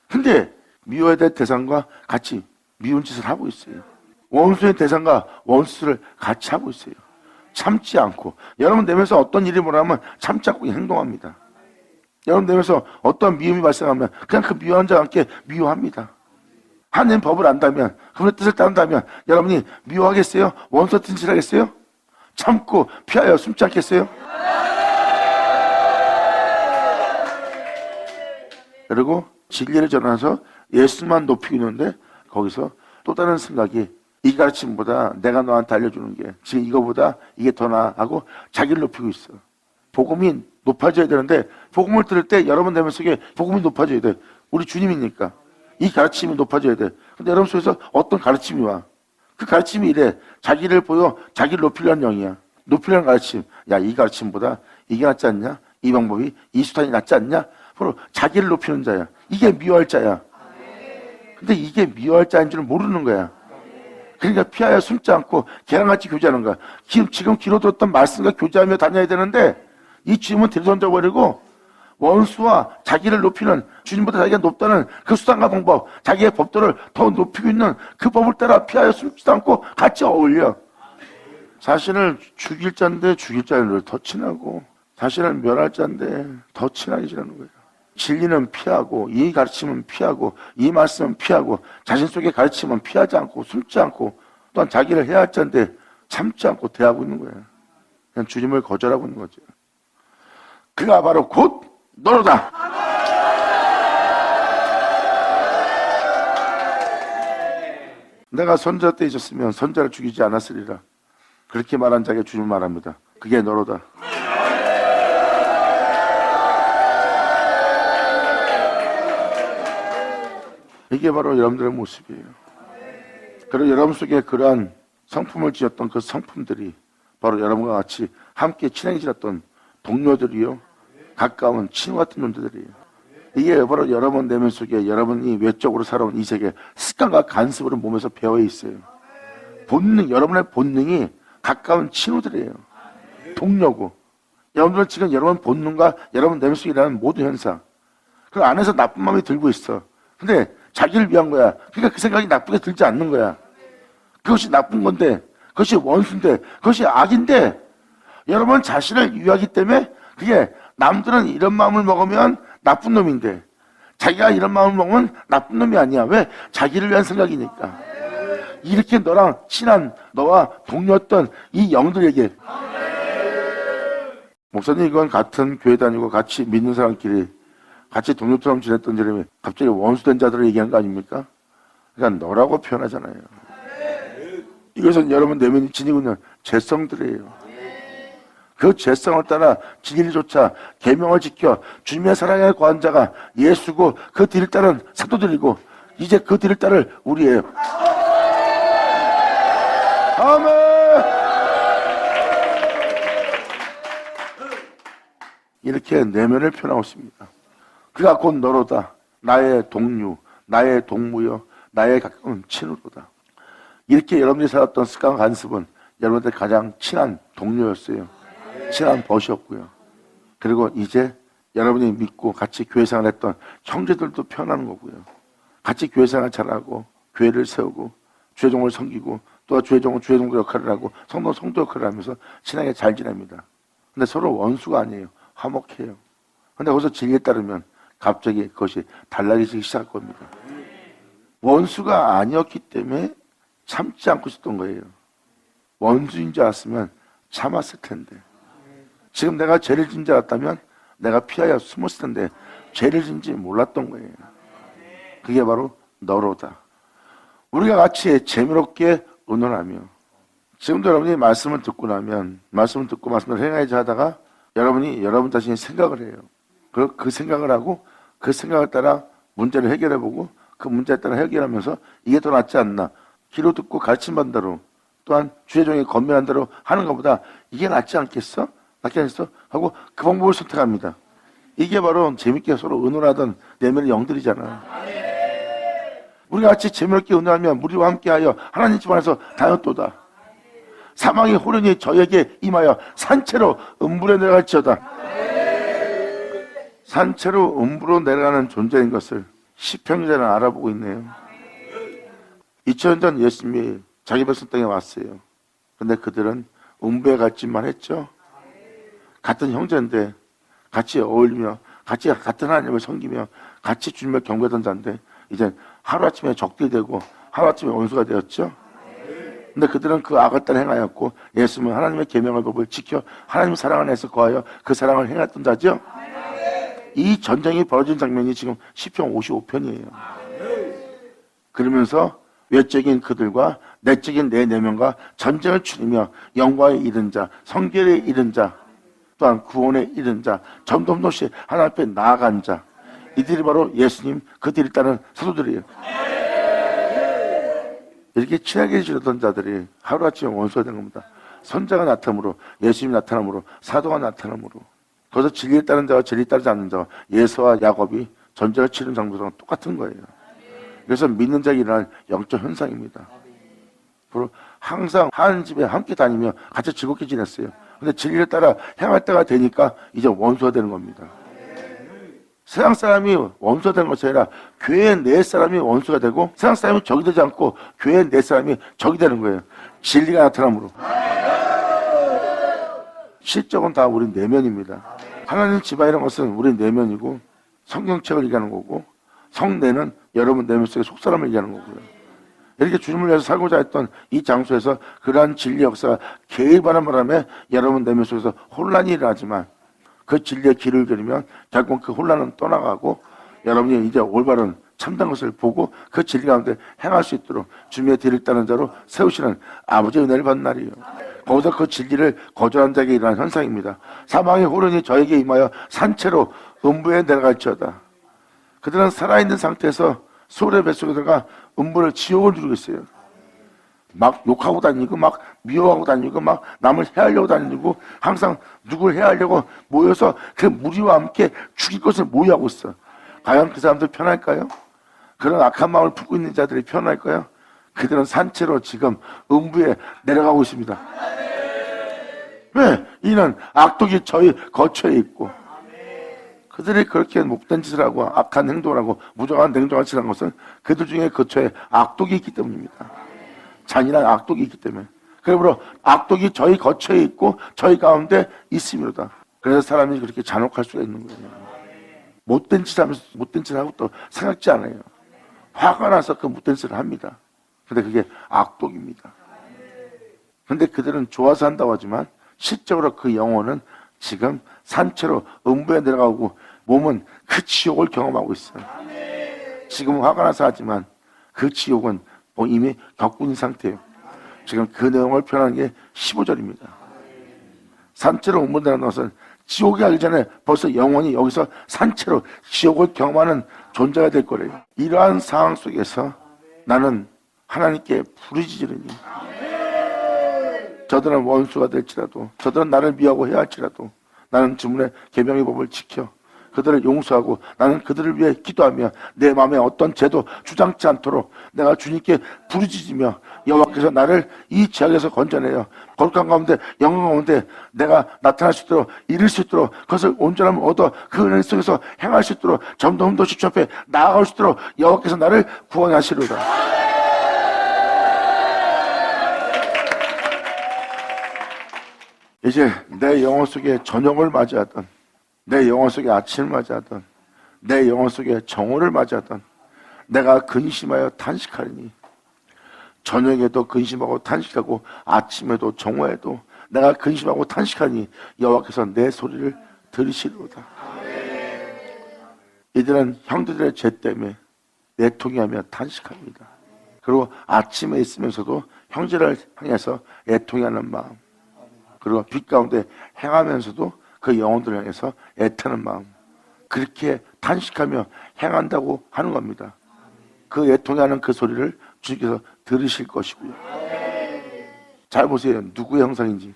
근데 미워야 될 대상과 같이 미운 짓을 하고 있어요. 원수의 대상과 원수를 같이 하고 있어요. 참지 않고. 여러분 내면서 어떤 일이 뭐라면 참지 않고 행동합니다. 여러분 내면서 어떤 미움이 발생하면 그냥 그 미워한 자와 함께 미워합니다. 하나님 법을 안다면 그분의 뜻을 따른다면 여러분이 미워하겠어요? 원수 같은 짓을 하겠어요? 참고 피하여 숨지 않겠어요? 그리고 진리를 전해서 예수만 높이고 있는데 거기서 또 다른 생각이 이 가르침보다 내가 너한테 알려주는 게 지금 이거보다 이게 더 나아 하고 자기를 높이고 있어. 복음이 높아져야 되는데 복음을 들을 때 여러분 내면 속에 복음이 높아져야 돼. 우리 주님이니까 이 가르침이 높아져야 돼. 근데 여러분 속에서 어떤 가르침이 와? 그 가르침이 이래. 자기를 보여 자기를 높이려는 영이야. 높이려는 가르침. 야, 이 가르침보다 이게 낫지 않냐? 이 방법이 이 수단이 낫지 않냐? 바로 자기를 높이는 자야. 이게 미워할 자야. 근데 이게 미워할 자인 줄은 모르는 거야. 그러니까 피하여 숨지 않고 걔랑 같이 교제하는 거야. 지금 귀로 들었던 말씀과 교제하며 다녀야 되는데 이 주님은 뒤로 던져버리고 원수와 자기를 높이는, 주님보다 자기가 높다는 그 수단과 방법, 자기의 법도를 더 높이고 있는 그 법을 따라 피하여 숨지도 않고 같이 어울려. 자신을 죽일 자인데 죽일 자를 더 친하고, 자신을 멸할 자인데 더 친하게 지내는 거예요. 진리는 피하고, 이 가르침은 피하고, 이 말씀은 피하고, 자신 속의 가르침은 피하지 않고 숨지 않고, 또한 자기를 해야 할 자인데 참지 않고 대하고 있는 거예요. 그냥 주님을 거절하고 있는 거죠. 그가 바로 곧 너로다. 내가 선자 때 있었으면 선자를 죽이지 않았으리라. 그렇게 말한 자에게 주님 말합니다. 그게 너로다. 이게 바로 여러분들의 모습이에요. 그리고 여러분 속에 그러한 성품을 지었던 그 성품들이 바로 여러분과 같이 함께 친하게 지냈던 동료들이요, 가까운 친구 같은 존재들이에요. 이게 바로 여러분 내면 속에 여러분이 외적으로 살아온 이 세계 습관과 간습으로 몸에서 배어 있어요. 본능, 여러분의 본능이 가까운 친구들이에요. 동료고. 여러분들은 지금 여러분 본능과 여러분 내면 속에 일어나는 모든 현상, 그 안에서 나쁜 마음이 들고 있어. 근데 자기를 위한 거야. 그러니까 그 생각이 나쁘게 들지 않는 거야. 그것이 나쁜 건데, 그것이 원수인데, 그것이 악인데, 여러분 자신을 위하기 때문에 그게 남들은 이런 마음을 먹으면 나쁜 놈인데 자기가 이런 마음을 먹으면 나쁜 놈이 아니야. 왜? 자기를 위한 생각이니까. 이렇게 너랑 친한 너와 동료였던 이 영들에게, 목사님 이건 같은 교회 다니고 같이 믿는 사람끼리 같이 동료처럼 지냈던 사람이 갑자기 원수된 자들을 얘기한 거 아닙니까? 그러니까 너라고 표현하잖아요. 이것은 여러분 내면이 지니고 있는 죄성들이에요. 그 죄성을 따라 진리를 쫓아 계명을 지켜 주님의 사랑에 거한 자가 예수고, 그 뒤를 따른 사도들이고, 이제 그 뒤를 따를 우리예요. 아멘. 이렇게 내면을 표현하고 있습니다. 그가 곧 너로다. 나의 동료, 나의 동무여, 나의 가까운 친구로다. 이렇게 여러분이 살았던 습관 간습은 여러분들 가장 친한 동료였어요. 친한 벗이었고요. 그리고 이제 여러분이 믿고 같이 교회생활 했던 형제들도 표현하는 거고요. 같이 교회생활 잘하고 교회를 세우고 주회종을 섬기고, 또 주회종은 주회종도 역할을 하고 성도는 성도 역할을 하면서 친하게 잘 지냅니다. 근데 서로 원수가 아니에요. 화목해요. 근데 거기서 진리에 따르면 갑자기 그것이 달라지기 시작할 겁니다. 원수가 아니었기 때문에 참지 않고 있었던 거예요. 원수인 줄 알았으면 참았을 텐데, 지금 내가 죄를 진 줄 알았다면 내가 피하여 숨었을 텐데 죄를 진지 몰랐던 거예요. 그게 바로 너로다. 우리가 같이 재미롭게 의논하며, 지금도 여러분이 말씀을 듣고 나면 말씀을 듣고 말씀을 행하자 하다가 여러분이 여러분 자신이 생각을 해요. 그 생각을 하고 그 생각을 따라 문제를 해결해보고 그 문제에 따라 해결하면서 이게 더 낫지 않나, 귀로 듣고 가르침받은 대로, 또한 주의종이 건면한 대로 하는 것보다 이게 낫지 않겠어? 낫지 않겠어? 하고 그 방법을 선택합니다. 이게 바로 재밌게 서로 의논하던 내면의 영들이잖아. 우리가 같이 재미있게 의논하면 무리와 함께하여 하나님 집 안에서 다녔도다. 사망의 호련이 저에게 임하여 산채로 음부로 내려갈지어다. 산채로 음부로 내려가는 존재인 것을 시편기자는 알아보고 있네요. 2000년 전 예수님이 자기 백성 땅에 왔어요. 근데 그들은 음부에 갈 짓만 했죠. 같은 형제인데 같이 어울리며 같이 같은 하나님을 섬기며 같이 주님을 경배하던 자인데 이제 하루아침에 적들이 되고 하루아침에 원수가 되었죠. 근데 그들은 그 악을 따라 행하였고, 예수님은 하나님의 계명의 법을 지켜 하나님의 사랑 안에서 거하여 그 사랑을 행했던 자죠. 이 전쟁이 벌어진 장면이 지금 시편 55편이에요. 그러면서 외적인 그들과 내적인 내 내면과 전쟁을 치르며 영광에 이른 자, 성결에 이른 자, 또한 구원에 이른 자, 점dom도시 하나님 앞에 나아간 자, 이들이 바로 예수님 그들이 따른 사도들이에요. 이렇게 친하게 지내던 자들이 하루아침에 원수가 된 겁니다. 선자가 나타남으로, 예수님이 나타남으로, 사도가 나타남으로, 거기서 진리에 따른 자와 진리에 따르지 않는 자와 예수와 야곱이 전쟁을 치른 장소랑 똑같은 거예요. 그래서 믿는 자에게 일어난 영적 현상입니다. 그리고 항상 한 집에 함께 다니며 같이 즐겁게 지냈어요. 근데 진리를 따라 행할 때가 되니까 이제 원수가 되는 겁니다. 세상 사람이 원수가 되는 것이 아니라 교회 내 사람이 원수가 되고 세상 사람이 적이 되지 않고 교회 내 사람이 적이 되는 거예요. 진리가 나타남으로. 실적은 다 우리 내면입니다. 하나님 집안이라는 것은 우리 내면이고 성경책을 얘기하는 거고 성내는 여러분 내면 속의 속사람을 얘기하는 거고요. 이렇게 주님을 위해서 살고자 했던 이 장소에서 그러한 진리 역사가 개입하는 바람에 여러분 내면 속에서 혼란이 일어나지만 그 진리의 길을 들이면 결국 그 혼란은 떠나가고 여러분이 이제 올바른 참된 것을 보고 그 진리 가운데 행할 수 있도록 주님의 뒤를 따르는 자로 세우시는 아버지의 은혜를 받는 날이에요. 거기서 그 진리를 거절한 자에게 일어난 현상입니다. 사망의 호련이 저에게 임하여 산채로 음부에 내려갈지어다. 그들은 살아있는 상태에서 소울의 뱃속에 들어가 음부를 지옥을 누리고 있어요. 막 욕하고 다니고 막 미워하고 다니고 막 남을 해하려고 다니고 항상 누굴 해하려고 모여서 그 무리와 함께 죽일 것을 모의하고 있어. 과연 그 사람들 편할까요? 그런 악한 마음을 품고 있는 자들이 편할까요? 그들은 산채로 지금 음부에 내려가고 있습니다. 왜? 이는 악독이 저희 거처에 있고 그들이 그렇게 못된 짓을 하고 악한 행동을 하고 무정한 행동을 하는 것은 그들 중에 거처에 악독이 있기 때문입니다. 잔인한 악독이 있기 때문에. 그러므로 악독이 저희 거처에 있고 저희 가운데 있음이로다. 그래서 사람이 그렇게 잔혹할 수가 있는 거예요. 못된 짓 하면서 못된 짓을 하고 또 생각지 않아요. 화가 나서 그 못된 짓을 합니다. 근데 그게 악독입니다. 근데 그들은 좋아서 한다고 하지만 실적으로 그 영혼은 지금 산채로 음부에 내려가고 몸은 그 지옥을 경험하고 있어요. 지금 화가 나서 하지만 그 지옥은 이미 겪고 있는 상태예요. 지금 그 내용을 표현하는 게 15절입니다. 산채로 음부에 내려가는 것은 지옥에 가기 전에 벌써 영혼이 여기서 산채로 지옥을 경험하는 존재가 될 거래요. 이러한 상황 속에서 나는 하나님께 부르짖으리니 저들은 원수가 될지라도 저들은 나를 미워하고 해할지라도 나는 주문의 계명의 법을 지켜 그들을 용서하고 나는 그들을 위해 기도하며 내 마음에 어떤 죄도 주장치 않도록 내가 주님께 부르짖으며 여호와께서 나를 이 죄악에서 건져내어 거룩한 가운데 영광 가운데 내가 나타날 수 있도록 이룰 수 있도록 그것을 온전함을 얻어 그 은혜 속에서 행할 수 있도록 점도 흠도 십주 앞에 나아갈 수 있도록 여호와께서 나를 구원하시리로다. 이제 내 영혼 속에 저녁을 맞이하던 내 영혼 속에 아침을 맞이하던 내 영혼 속에 정오를 맞이하던 내가 근심하여 탄식하리니 저녁에도 근심하고 탄식하고 아침에도 정오에도 내가 근심하고 탄식하니 여호와께서 내 소리를 들으시리로다. 이들은 형제들의 죄 때문에 애통해하며 탄식합니다. 그리고 아침에 있으면서도 형제를 향해서 애통해하는 마음 그리고 빛 가운데 행하면서도 그 영혼들을 향해서 애타는 마음 그렇게 탄식하며 행한다고 하는 겁니다. 그 애통하는 그 소리를 주님께서 들으실 것이고요. 잘 보세요. 누구의 형상인지.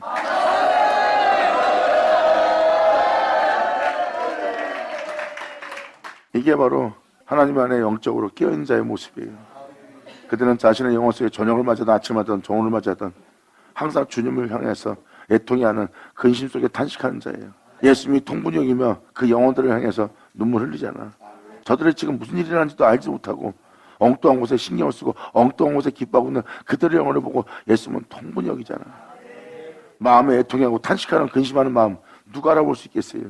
이게 바로 하나님 안에 영적으로 깨어있는 자의 모습이에요. 그들은 자신의 영혼 속에 저녁을 맞이하든 아침을 맞이하든 정오를 맞이하든 항상 주님을 향해서 애통해하는 근심 속에 탄식하는 자예요. 예수님이 통분이 여기며 그 영혼들을 향해서 눈물 흘리잖아. 저들이 지금 무슨 일이 일어나는지도 알지 못하고 엉뚱한 곳에 신경을 쓰고 엉뚱한 곳에 기뻐하고 있는 그들의 영혼을 보고 예수님은 통분이 여기잖아. 마음에 애통해하고 탄식하는 근심하는 마음 누가 알아볼 수 있겠어요?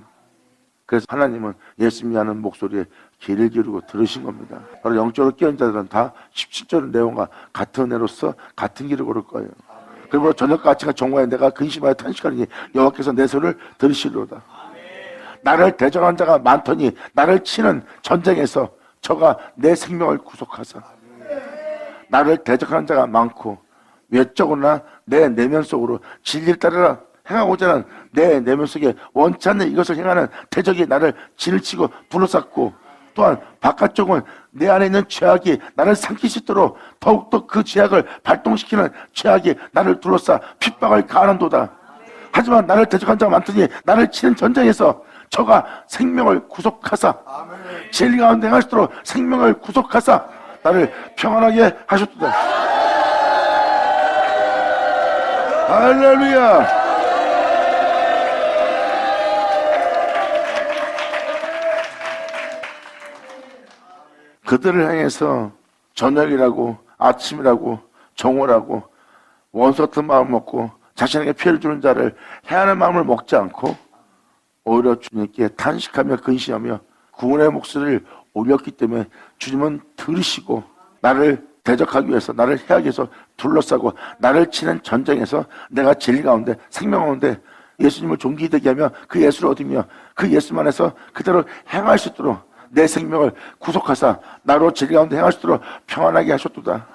그래서 하나님은 예수님이 하는 목소리에 귀를 기울이고 들으신 겁니다. 바로 영적으로 깨어있는 자들은 다 17절 내용과 같은 은혜로서 같은 길을 걸을 거예요. 그리고 저녁과 아침과 정오에 내가 근심하여 탄식하니 여호와께서 내 소리를 들으시리로다. 나를 대적한 자가 많더니 나를 치는 전쟁에서 저가 내 생명을 구속하사 나를 대적하는 자가 많고 외적으로나 내 내면 속으로 진리를 따라 행하고자 하는 내 내면 속에 원치 않는 이것을 행하는 대적이 나를 진을치고 둘러쌌고, 또한 바깥쪽은 내 안에 있는 죄악이 나를 삼킬 수 있도록 더욱더 그 죄악을 발동시키는 죄악이 나를 둘러싸 핍박을 가하는도다. 하지만 나를 대적한 자가 많더니 나를 치는 전쟁에서 저가 생명을 구속하사 진리 가운데 행하시도록 생명을 구속하사 나를 평안하게 하셨도다. 할렐루야. 그들을 향해서 저녁이라고 아침이라고 정오라고 원수 같은 마음을 먹고 자신에게 피해를 주는 자를 해하는 마음을 먹지 않고 오히려 주님께 탄식하며 근심하며 구원의 목소리를 올렸기 때문에 주님은 들으시고 나를 대적하기 위해서, 나를 해하기 위해서 둘러싸고 나를 치는 전쟁에서 내가 진리 가운데 생명 가운데 예수님을 존귀되게 하며 그 예수를 얻으며 그 예수만 해서 그대로 행할 수 있도록 내 생명을 구속하사 나로 진리 가운데 행할 수 있도록 평안하게 하셨도다.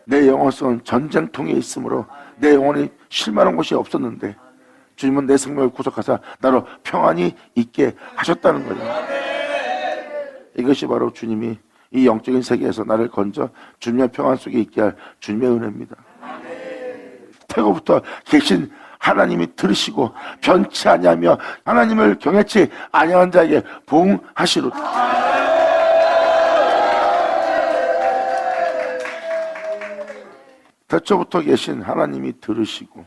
내 영혼은 전쟁통에 있으므로 내 영혼이 쉴만한 곳이 없었는데 주님은 내 생명을 구속하사 나로 평안히 있게 하셨다는 거예요. 이것이 바로 주님이 이 영적인 세계에서 나를 건져 주님의 평안 속에 있게 할 주님의 은혜입니다. 태고부터 계신 하나님이 들으시고 변치 아니하며 하나님을 경외치 아니하는 자에게 보응하시로다. 태초부터 계신 하나님이 들으시고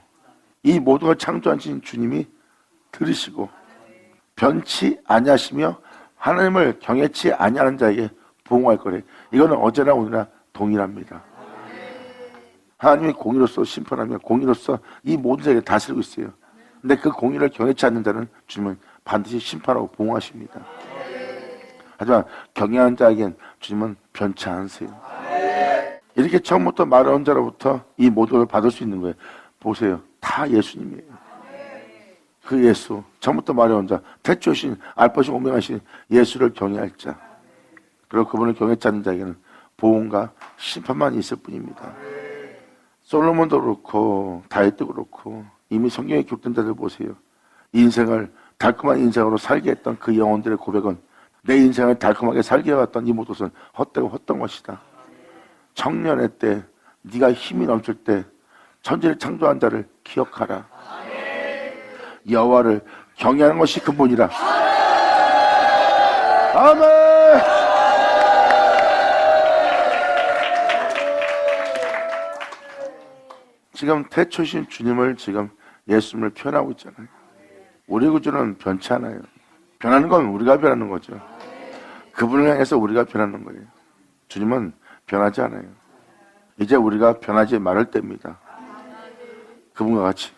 이 모든 걸 창조하신 주님이 들으시고 변치 아니하시며 하나님을 경외치 아니하는 자에게 보응할 거래. 이거는 어제나 오늘나 동일합니다. 하나님이 공의로서 심판하며 공의로서 이 모든 세계를 다스리고 있어요. 근데 그 공의를 경외치 않는 자는 주님은 반드시 심판하고 보응하십니다. 하지만 경외하는 자에겐 주님은 변치 않으세요. 이렇게 처음부터 말한 자로부터 이 모든 걸 받을 수 있는 거예요. 보세요. 다 예수님이에요. 그 예수, 처음부터 말해온 자, 태초신, 알파신, 오메가신 예수를 경외할 자, 그리고 그분을 경외치 않는 자에게는 보응과 심판만 있을 뿐입니다. 솔로몬도 그렇고 다윗도 그렇고 이미 성경에 기록된 자들 보세요. 인생을 달콤한 인생으로 살게 했던 그 영혼들의 고백은 내 인생을 달콤하게 살게 해왔던 이 모든 헛되고 헛된 것이다. 청년의 때 네가 힘이 넘칠 때 천지를 창조한 자를 기억하라. 여호와를 경외하는 것이 근본이라. 아멘. 지금 태초신 주님을 지금 예수님을 표현하고 있잖아요. 우리 구주는 변치 않아요. 변하는 건 우리가 변하는 거죠. 그분을 향해서 우리가 변하는 거예요. 주님은 변하지 않아요. 이제 우리가 변하지 말을 때입니다. 그분과 같이.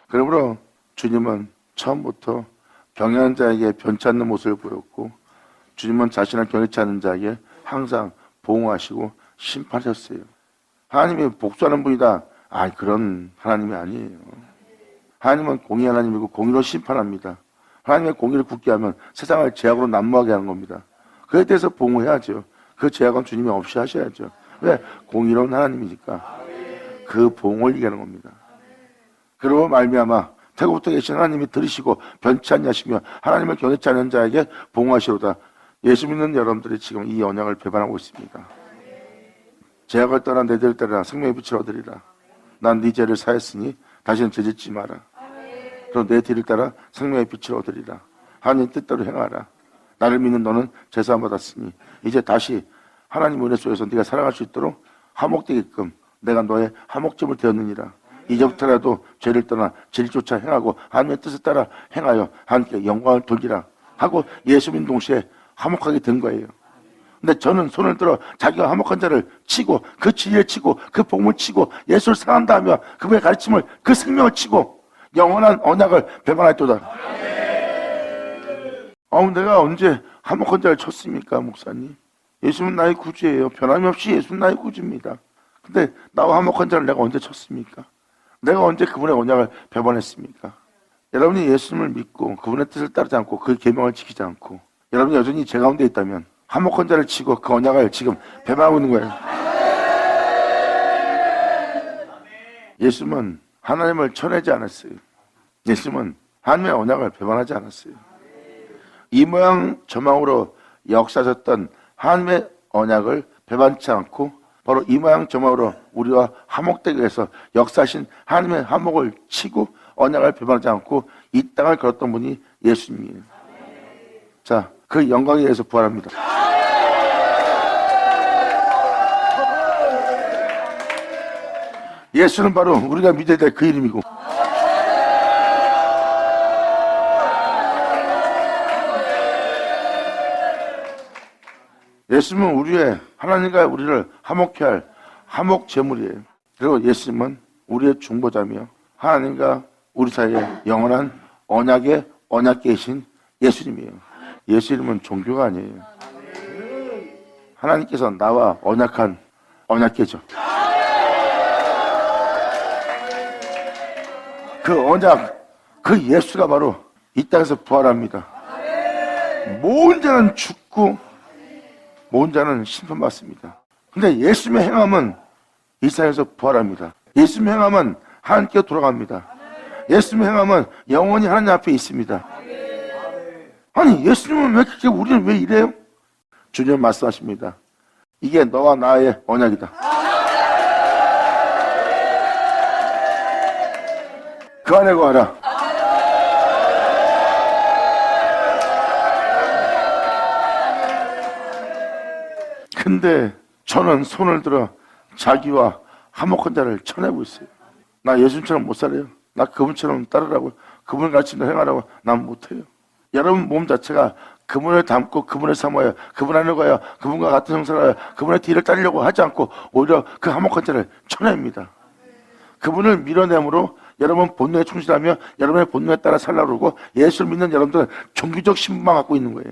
그러므로 주님은 처음부터 경외하는 자에게 변치 않는 모습을 보였고 주님은 자신을 경외치 않는 자에게 항상 보응하시고 심판하셨어요. 하나님이 복수하는 분이다. 그런 하나님이 아니에요. 하나님은 공의 하나님이고 공의로 심판합니다. 하나님의 공의를 굳게 하면 세상을 죄악으로 난무하게 하는 겁니다. 그에 대해서 보응해야죠. 그 죄악은 주님이 없이 하셔야죠. 왜? 공의로운 하나님이니까. 그 보응을 얘기하는 겁니다. 그러고 말미암아 태고부터 계신 하나님이 들으시고 변치 않냐시며 하나님을 경외치 않는 자에게 보응하시로다. 예수 믿는 여러분들이 지금 이 언약을 배반하고 있습니다. 죄악을 떠나 내 죄를 따라 생명의 빛을 얻으리라. 난 네 죄를 사했으니 다시는 죄짓지 마라. 그럼 내 뒤를 따라 생명의 빛을 얻으리라. 하나님 뜻대로 행하라. 나를 믿는 너는 제사함 받았으니 이제 다시 하나님 은혜 속에서 네가 살아갈 수 있도록 화목되게끔 내가 너의 화목점을 되었느니라. 이제부터라도 죄를 떠나 진리조차 행하고 하나님의 뜻을 따라 행하여 하나님께 영광을 돌리라 하고 예수 믿는 동시에 화목하게 된 거예요. 근데 저는 손을 들어 자기가 화목한 자를 치고 그 진리를 치고 그 복음을 치고 예수를 사랑한다 하며 그분의 가르침을 그 생명을 치고 영원한 언약을 배반하였도다. 내가 언제 화목한 자를 쳤습니까, 목사님? 예수는 나의 구주예요. 변함이 없이 예수는 나의 구주입니다. 근데 나와 화목한 자를 내가 언제 쳤습니까? 내가 언제 그분의 언약을 배반했습니까? 여러분이 예수님을 믿고 그분의 뜻을 따르지 않고 그 계명을 지키지 않고 여러분이 여전히 제 가운데 있다면 한몫한 자를 치고 그 언약을 지금 배반하고 있는 거예요. 예수님은 하나님을 쳐내지 않았어요. 예수님은 하나님의 언약을 배반하지 않았어요. 이 모양 저 모양으로 역사하셨던 하나님의 언약을 배반치 않고 바로 이 모양 저 모양으로 우리와 화목되기 위해서 역사하신 하나님의 화목을 치고 언약을 배반하지 않고 이 땅을 걸었던 분이 예수님이에요. 자, 그 영광에 의해서 부활합니다. 예수는 바로 우리가 믿어야 될 그 이름이고 예수님은 우리의 하나님과 우리를 화목케 할 화목 제물이에요. 그리고 예수님은 우리의 중보자며 하나님과 우리 사이에 영원한 언약의 언약계이신 예수님이에요. 예수 이름은 종교가 아니에요. 하나님께서 나와 언약한 언약계죠. 그 언약, 그 예수가 바로 이 땅에서 부활합니다. 모든 자는 죽고 모든 자는 심판받습니다. 근데 예수님의 행함은 이 세상에서 부활합니다. 예수님의 행함은 하나님께 돌아갑니다. 예수님의 행함은 영원히 하나님 앞에 있습니다. 아니 예수님은 왜 그렇게 우리는 왜 이래요? 주님 말씀하십니다. 이게 너와 나의 언약이다. 그 안에 거하라. 근데 저는 손을 들어 자기와 화목한 자를 쳐내고 있어요. 나 예수님처럼 못 살아요. 나 그분처럼 따르라고, 그분을 같이 행하라고. 난 못해요. 여러분 몸 자체가 그분을 닮고 그분을 삼아요. 그분 안에 가요. 그분과 같은 형상을 하여 그분의 뒤를 따르려고 하지 않고 오히려 그 화목한 자를 쳐냅니다. 그분을 밀어내므로 여러분 본능에 충실하며 여러분의 본능에 따라 살라고 그러고 예수를 믿는 여러분들은 종교적 신분만 갖고 있는 거예요.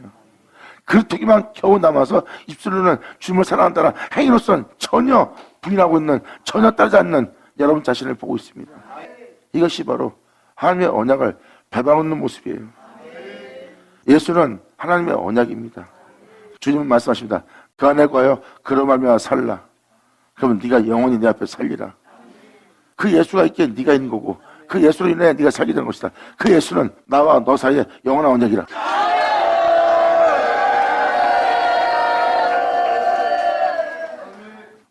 그렇게만 겨우 남아서 입술로는 주님을 사랑한다는 행위로서는 전혀 부인하고 있는, 전혀 따르지 않는 여러분 자신을 보고 있습니다. 이것이 바로 하나님의 언약을 배반하는 모습이에요. 예수는 하나님의 언약입니다. 주님은 말씀하십니다. 그 안에 거하여 그로 말미암아 살라. 그러면 네가 영원히 내 앞에 살리라. 그 예수가 있기에 네가 있는 거고 그 예수로 인해 네가 살게 되는 것이다. 그 예수는 나와 너 사이에 영원한 언약이라.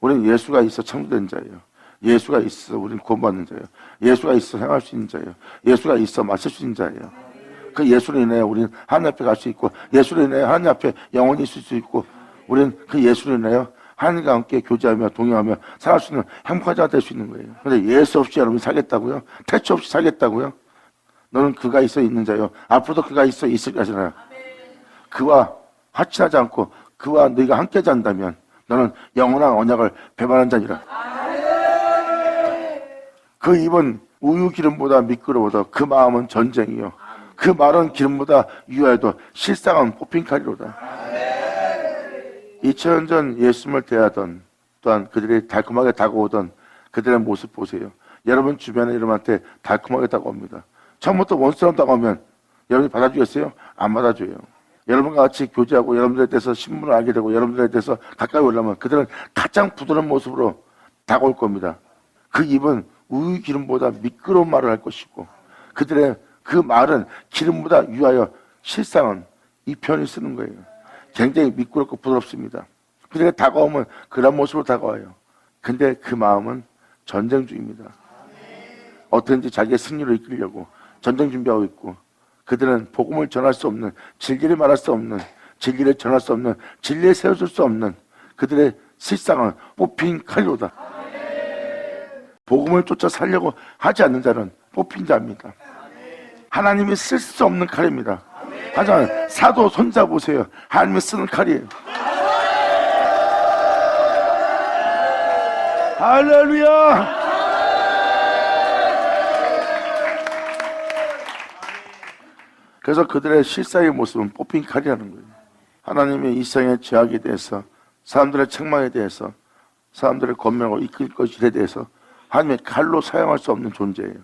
우리는 예수가 있어 창조된 자예요. 예수가 있어 우리는 구원받는 자예요. 예수가 있어 행할 수 있는 자예요. 예수가 있어 마실 수 있는 자예요. 그 예수로 인해 우리는 하나님 앞에 갈 수 있고 예수로 인해 하나님 앞에 영원히 있을 수 있고 우리는 그 예수로 인하여 하나님과 함께 교제하며 동행하며 살아갈 수 있는 행복한 자가 될 수 있는 거예요. 그런데 예수 없이 여러분이 살겠다고요? 태초 없이 살겠다고요? 너는 그가 있어 있는 자요. 앞으로도 그가 있어 있을 거잖아요. 그와 화친하지 않고 그와 너희가 함께 잔다면 너는 영원한 언약을 배반한 자니라. 그 입은 우유 기름보다 미끄러워도 그 마음은 전쟁이요. 그 말은 기름보다 유하여도 실상은 뽑힌 칼이로다. 2000년 전 예수님을 대하던 또한 그들이 달콤하게 다가오던 그들의 모습 보세요. 여러분 주변에 여러분한테 달콤하게 다가옵니다. 처음부터 원수처럼 다가오면 여러분이 받아주겠어요? 안 받아줘요. 여러분과 같이 교제하고 여러분들에 대해서 신분을 알게 되고 여러분들에 대해서 가까이 오려면 그들은 가장 부드러운 모습으로 다가올 겁니다. 그 입은 우유 기름보다 미끄러운 말을 할 것이고 그들의 그 말은 기름보다 유하여 실상은 이 표현을 쓰는 거예요. 굉장히 미끄럽고 부드럽습니다. 그들에게 다가오면 그런 모습으로 다가와요. 근데 그 마음은 전쟁 중입니다. 어떻게든지 자기의 승리를 이끌려고 전쟁 준비하고 있고 그들은 복음을 전할 수 없는, 진리를 말할 수 없는, 진리를 전할 수 없는, 진리에 세워줄 수 없는 그들의 실상은 뽑힌 칼로다. 복음을 쫓아 살려고 하지 않는 자는 뽑힌 자입니다. 하나님이 쓸 수 없는 칼입니다. 하지만 사도 손자 보세요. 하나님이 쓰는 칼이에요. 할렐루야! 그래서 그들의 실상의 모습은 뽑힌 칼이라는 거예요. 하나님의 이 세상의 죄악에 대해서, 사람들의 책망에 대해서, 사람들의 권면하고 이끌 것에 대해서 하나님의 칼로 사용할 수 없는 존재예요.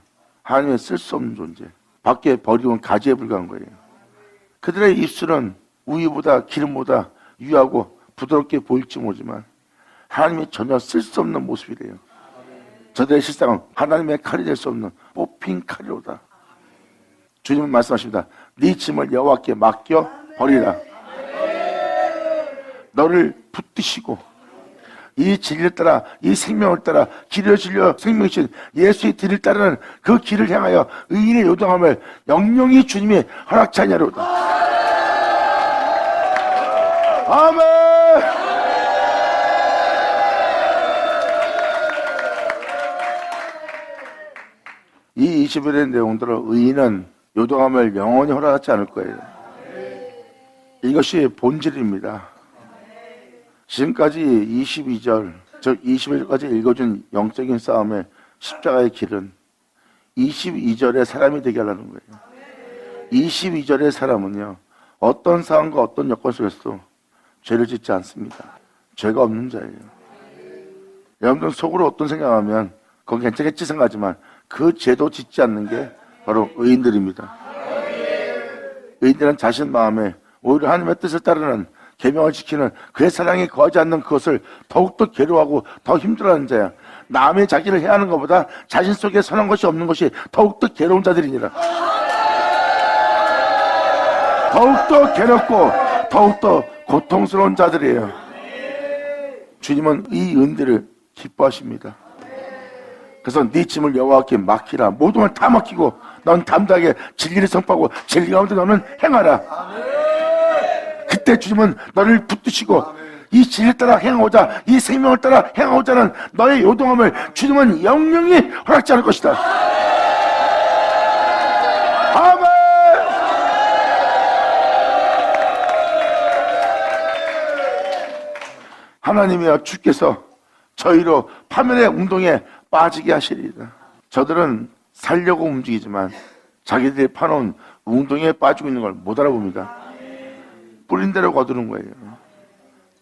하나님의 쓸 수 없는 존재. 밖에 버리고 온 가지에 불과한 거예요. 그들의 입술은 우유보다 기름보다 유하고 부드럽게 보일지 모르지만 하나님이 전혀 쓸 수 없는 모습이래요. 저들의 실상은 하나님의 칼이 될 수 없는 뽑힌 칼이로다. 주님은 말씀하십니다. 네 짐을 여호와께 맡겨 버리라. 너를 붙드시고 이 진리를 따라 이 생명을 따라 길을 진려 생명이신 예수의 길을 따르는 그 길을 향하여 의인의 요동함을 영영이 주님이 허락치 아니하리로다. 아멘. 이 20일의 내용들을 의인은 요동함을 영원히 허락하지 않을 거예요. 이것이 본질입니다. 지금까지 22절, 즉 21절까지 읽어준 영적인 싸움의 십자가의 길은 22절의 사람이 되게 하려는 거예요. 22절의 사람은요, 어떤 상황과 어떤 여건 속에서도 죄를 짓지 않습니다. 죄가 없는 자예요. 여러분들 속으로 어떤 생각하면 그건 괜찮겠지 생각하지만 그 죄도 짓지 않는 게 바로 의인들입니다. 의인들은 자신 마음에 오히려 하나님의 뜻을 따르는 계명을 지키는 그의 사랑에 거하지 않는 그것을 더욱더 괴로워하고 더 힘들어하는 자야. 남의 자기를 해야 하는 것보다 자신 속에 선한 것이 없는 것이 더욱더 괴로운 자들이니라. 더욱더 괴롭고 더욱더 고통스러운 자들이에요. 주님은 이 은들을 기뻐하십니다. 그래서 네 짐을 여호와께 맡기라. 모든 걸 다 맡기고 넌 담대하게 진리를 선포하고 진리 가운데 너는 행하라. 그때 주님은 너를 붙드시고 이 진리를 따라 행하고자 이 생명을 따라 행하고자 하는 너의 요동함을 주님은 영영이 허락지 않을 것이다. 아멘. 하나님이여 주께서 저희로 파멸의 운동에 빠지게 하시리이다. 저들은 살려고 움직이지만 자기들이 파놓은 운동에 빠지고 있는 걸 못 알아봅니다. 뿌린 대로 거두는 거예요.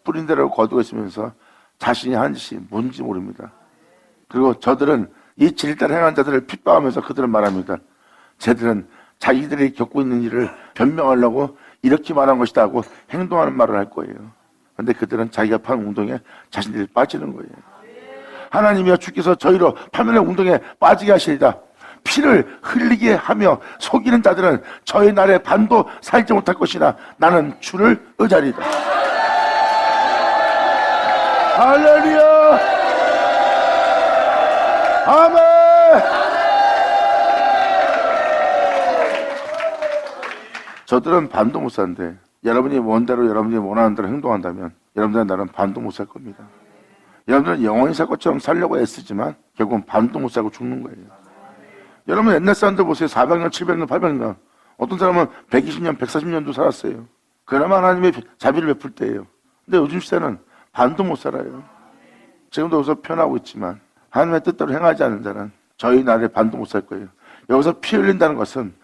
뿌린 대로 거두고 있으면서 자신이 하는 짓이 뭔지 모릅니다. 그리고 저들은 이 진리 따라 행한 자들을 핍박하면서 그들은 말합니다. 쟤들은 자기들이 겪고 있는 일을 변명하려고 이렇게 말한 것이다 하고 행동하는 말을 할 거예요. 그런데 그들은 자기가 파는 운동에 자신들이 빠지는 거예요. 하나님이여 주께서 저희로 파멸의 운동에 빠지게 하시리다. 피를 흘리게 하며 속이는 자들은 저희 날에 반도 살지 못할 것이나 나는 주를 의지하리다. 할렐루야. 아멘. 저들은 반도 못 사는데 여러분이 원대로 여러분이 원하는 대로 행동한다면 여러분들은 나는 반도 못 살 겁니다. 여러분들은 영원히 살 것처럼 살려고 애쓰지만 결국은 반도 못 살고 죽는 거예요. 여러분 옛날 사람들 보세요. 400년, 700년, 800년. 어떤 사람은 120년, 140년도 살았어요. 그나마 하나님의 자비를 베풀 때예요. 근데 요즘 시대는 반도 못 살아요. 지금도 여기서 표현하고 있지만 하나님의 뜻대로 행하지 않는 자는 저희 날에 반도 못 살 거예요. 여기서 피 흘린다는 것은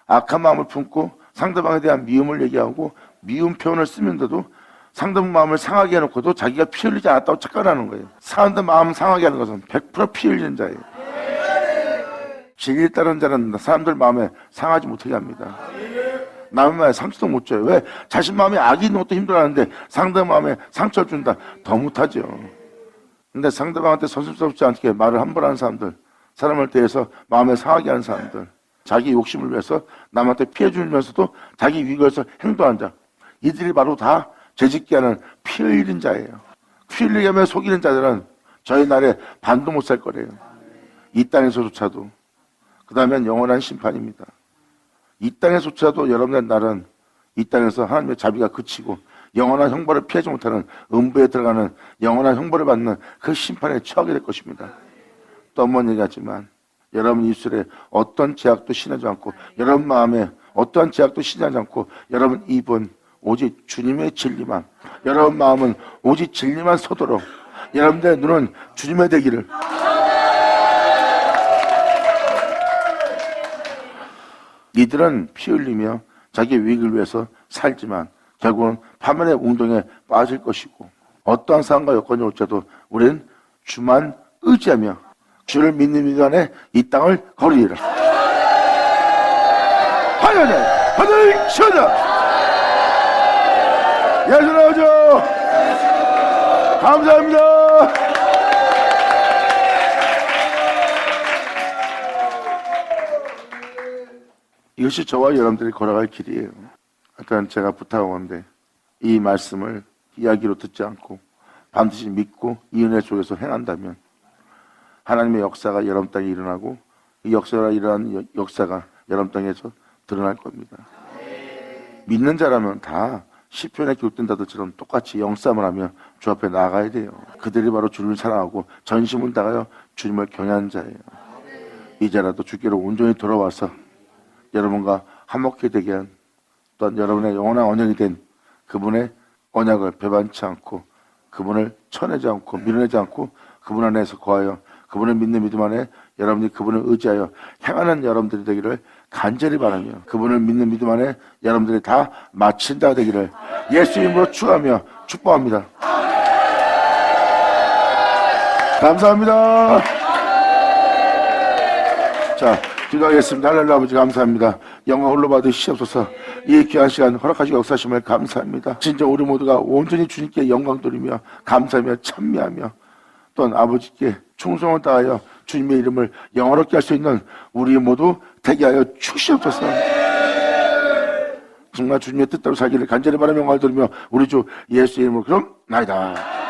악한 마음을 품고 상대방에 대한 미움을 얘기하고 미움 표현을 쓰면서도 상대방 마음을 상하게 해놓고도 자기가 피 흘리지 않았다고 착각하는 거예요. 사람들 마음 상하게 하는 것은 100% 피 흘리는 자예요. 진리에 따르는 자는 사람들 마음에 상하지 못하게 합니다. 남의 마음에 상처도 못 줘요. 왜? 자신 마음에 악이 있는 것도 힘들어하는데 상대 마음에 상처를 준다. 더 못하죠. 근데 상대방한테 서슴스럽지 않게 말을 함부로 하는 사람들, 사람을 대해서 마음에 상하게 하는 사람들, 자기 욕심을 위해서 남한테 피해 주면서도 자기 위기에서 행동하는 자, 이들이 바로 다 죄짓게 하는 피 흘리는 자예요. 피 흘리게 하며 속이는 자들은 저희 날에 반도 못 살 거래요. 이 땅에서조차도. 그 다음엔 영원한 심판입니다. 이 땅에서조차도 여러분의 날은 이 땅에서 하나님의 자비가 그치고 영원한 형벌을 피하지 못하는 음부에 들어가는 영원한 형벌을 받는 그 심판에 처하게 될 것입니다. 또 한 번 얘기하지만 여러분 입술에 어떤 제약도 신하지 않고 여러분 마음에 어떠한 제약도 신하지 않고 여러분 입은 오직 주님의 진리만, 여러분 마음은 오직 진리만 서도록 여러분들의 눈은 주님의 되기를. 이들은 피 흘리며 자기 위익을 위해서 살지만 결국은 파멸의 운동에 빠질 것이고 어떠한 상황과 여건이 올지라도 우리는 주만 의지하며 주를 믿는 이간에 이 땅을 거르리라. 찬양해 받으시다. 예수 나오죠. 감사합니다. 이것이 저와 여러분들이 걸어갈 길이에요. 하여튼 제가 부탁하건데 이 말씀을 이야기로 듣지 않고 반드시 믿고 이 은혜 속에서 행한다면 하나님의 역사가 여러분 땅에 일어나고 이 역사가 일어난 역사가 여러분 땅에서 드러날 겁니다. 믿는 자라면 다 시편에 기록된 자들처럼 똑같이 영싸움을 하며 주 앞에 나아가야 돼요. 그들이 바로 주를 사랑하고 전심을 다하여 주님을 경외하는 자예요. 이제라도 주께로 온전히 돌아와서 여러분과 화목하게 되게 한 또한 여러분의 영원한 언약이 된 그분의 언약을 배반치 않고 그분을 쳐내지 않고 밀어내지 않고 그분 안에서 거하여 그분을 믿는 믿음 안에 여러분이 그분을 의지하여 행하는 여러분들이 되기를 간절히 바라며 그분을 믿는 믿음 안에 여러분들이 다 마친다 되기를 예수 이름으로 축하하며 축복합니다. 감사합니다. 자, 기도하겠습니다. 하늘의 아버지 감사합니다. 영광 홀로 받으시옵소서. 이 귀한 시간 허락하시고 역사하심을 감사합니다. 진짜 우리 모두가 온전히 주님께 영광 돌리며 감사하며 찬미하며 또한 아버지께 충성을 다하여 주님의 이름을 영화롭게 할 수 있는 우리 모두 되게 하여 주시옵소서. 정말 주님의 뜻대로 살기를 간절히 바라며 영광을 돌리며 우리 주 예수 이름으로 그럼 나이다.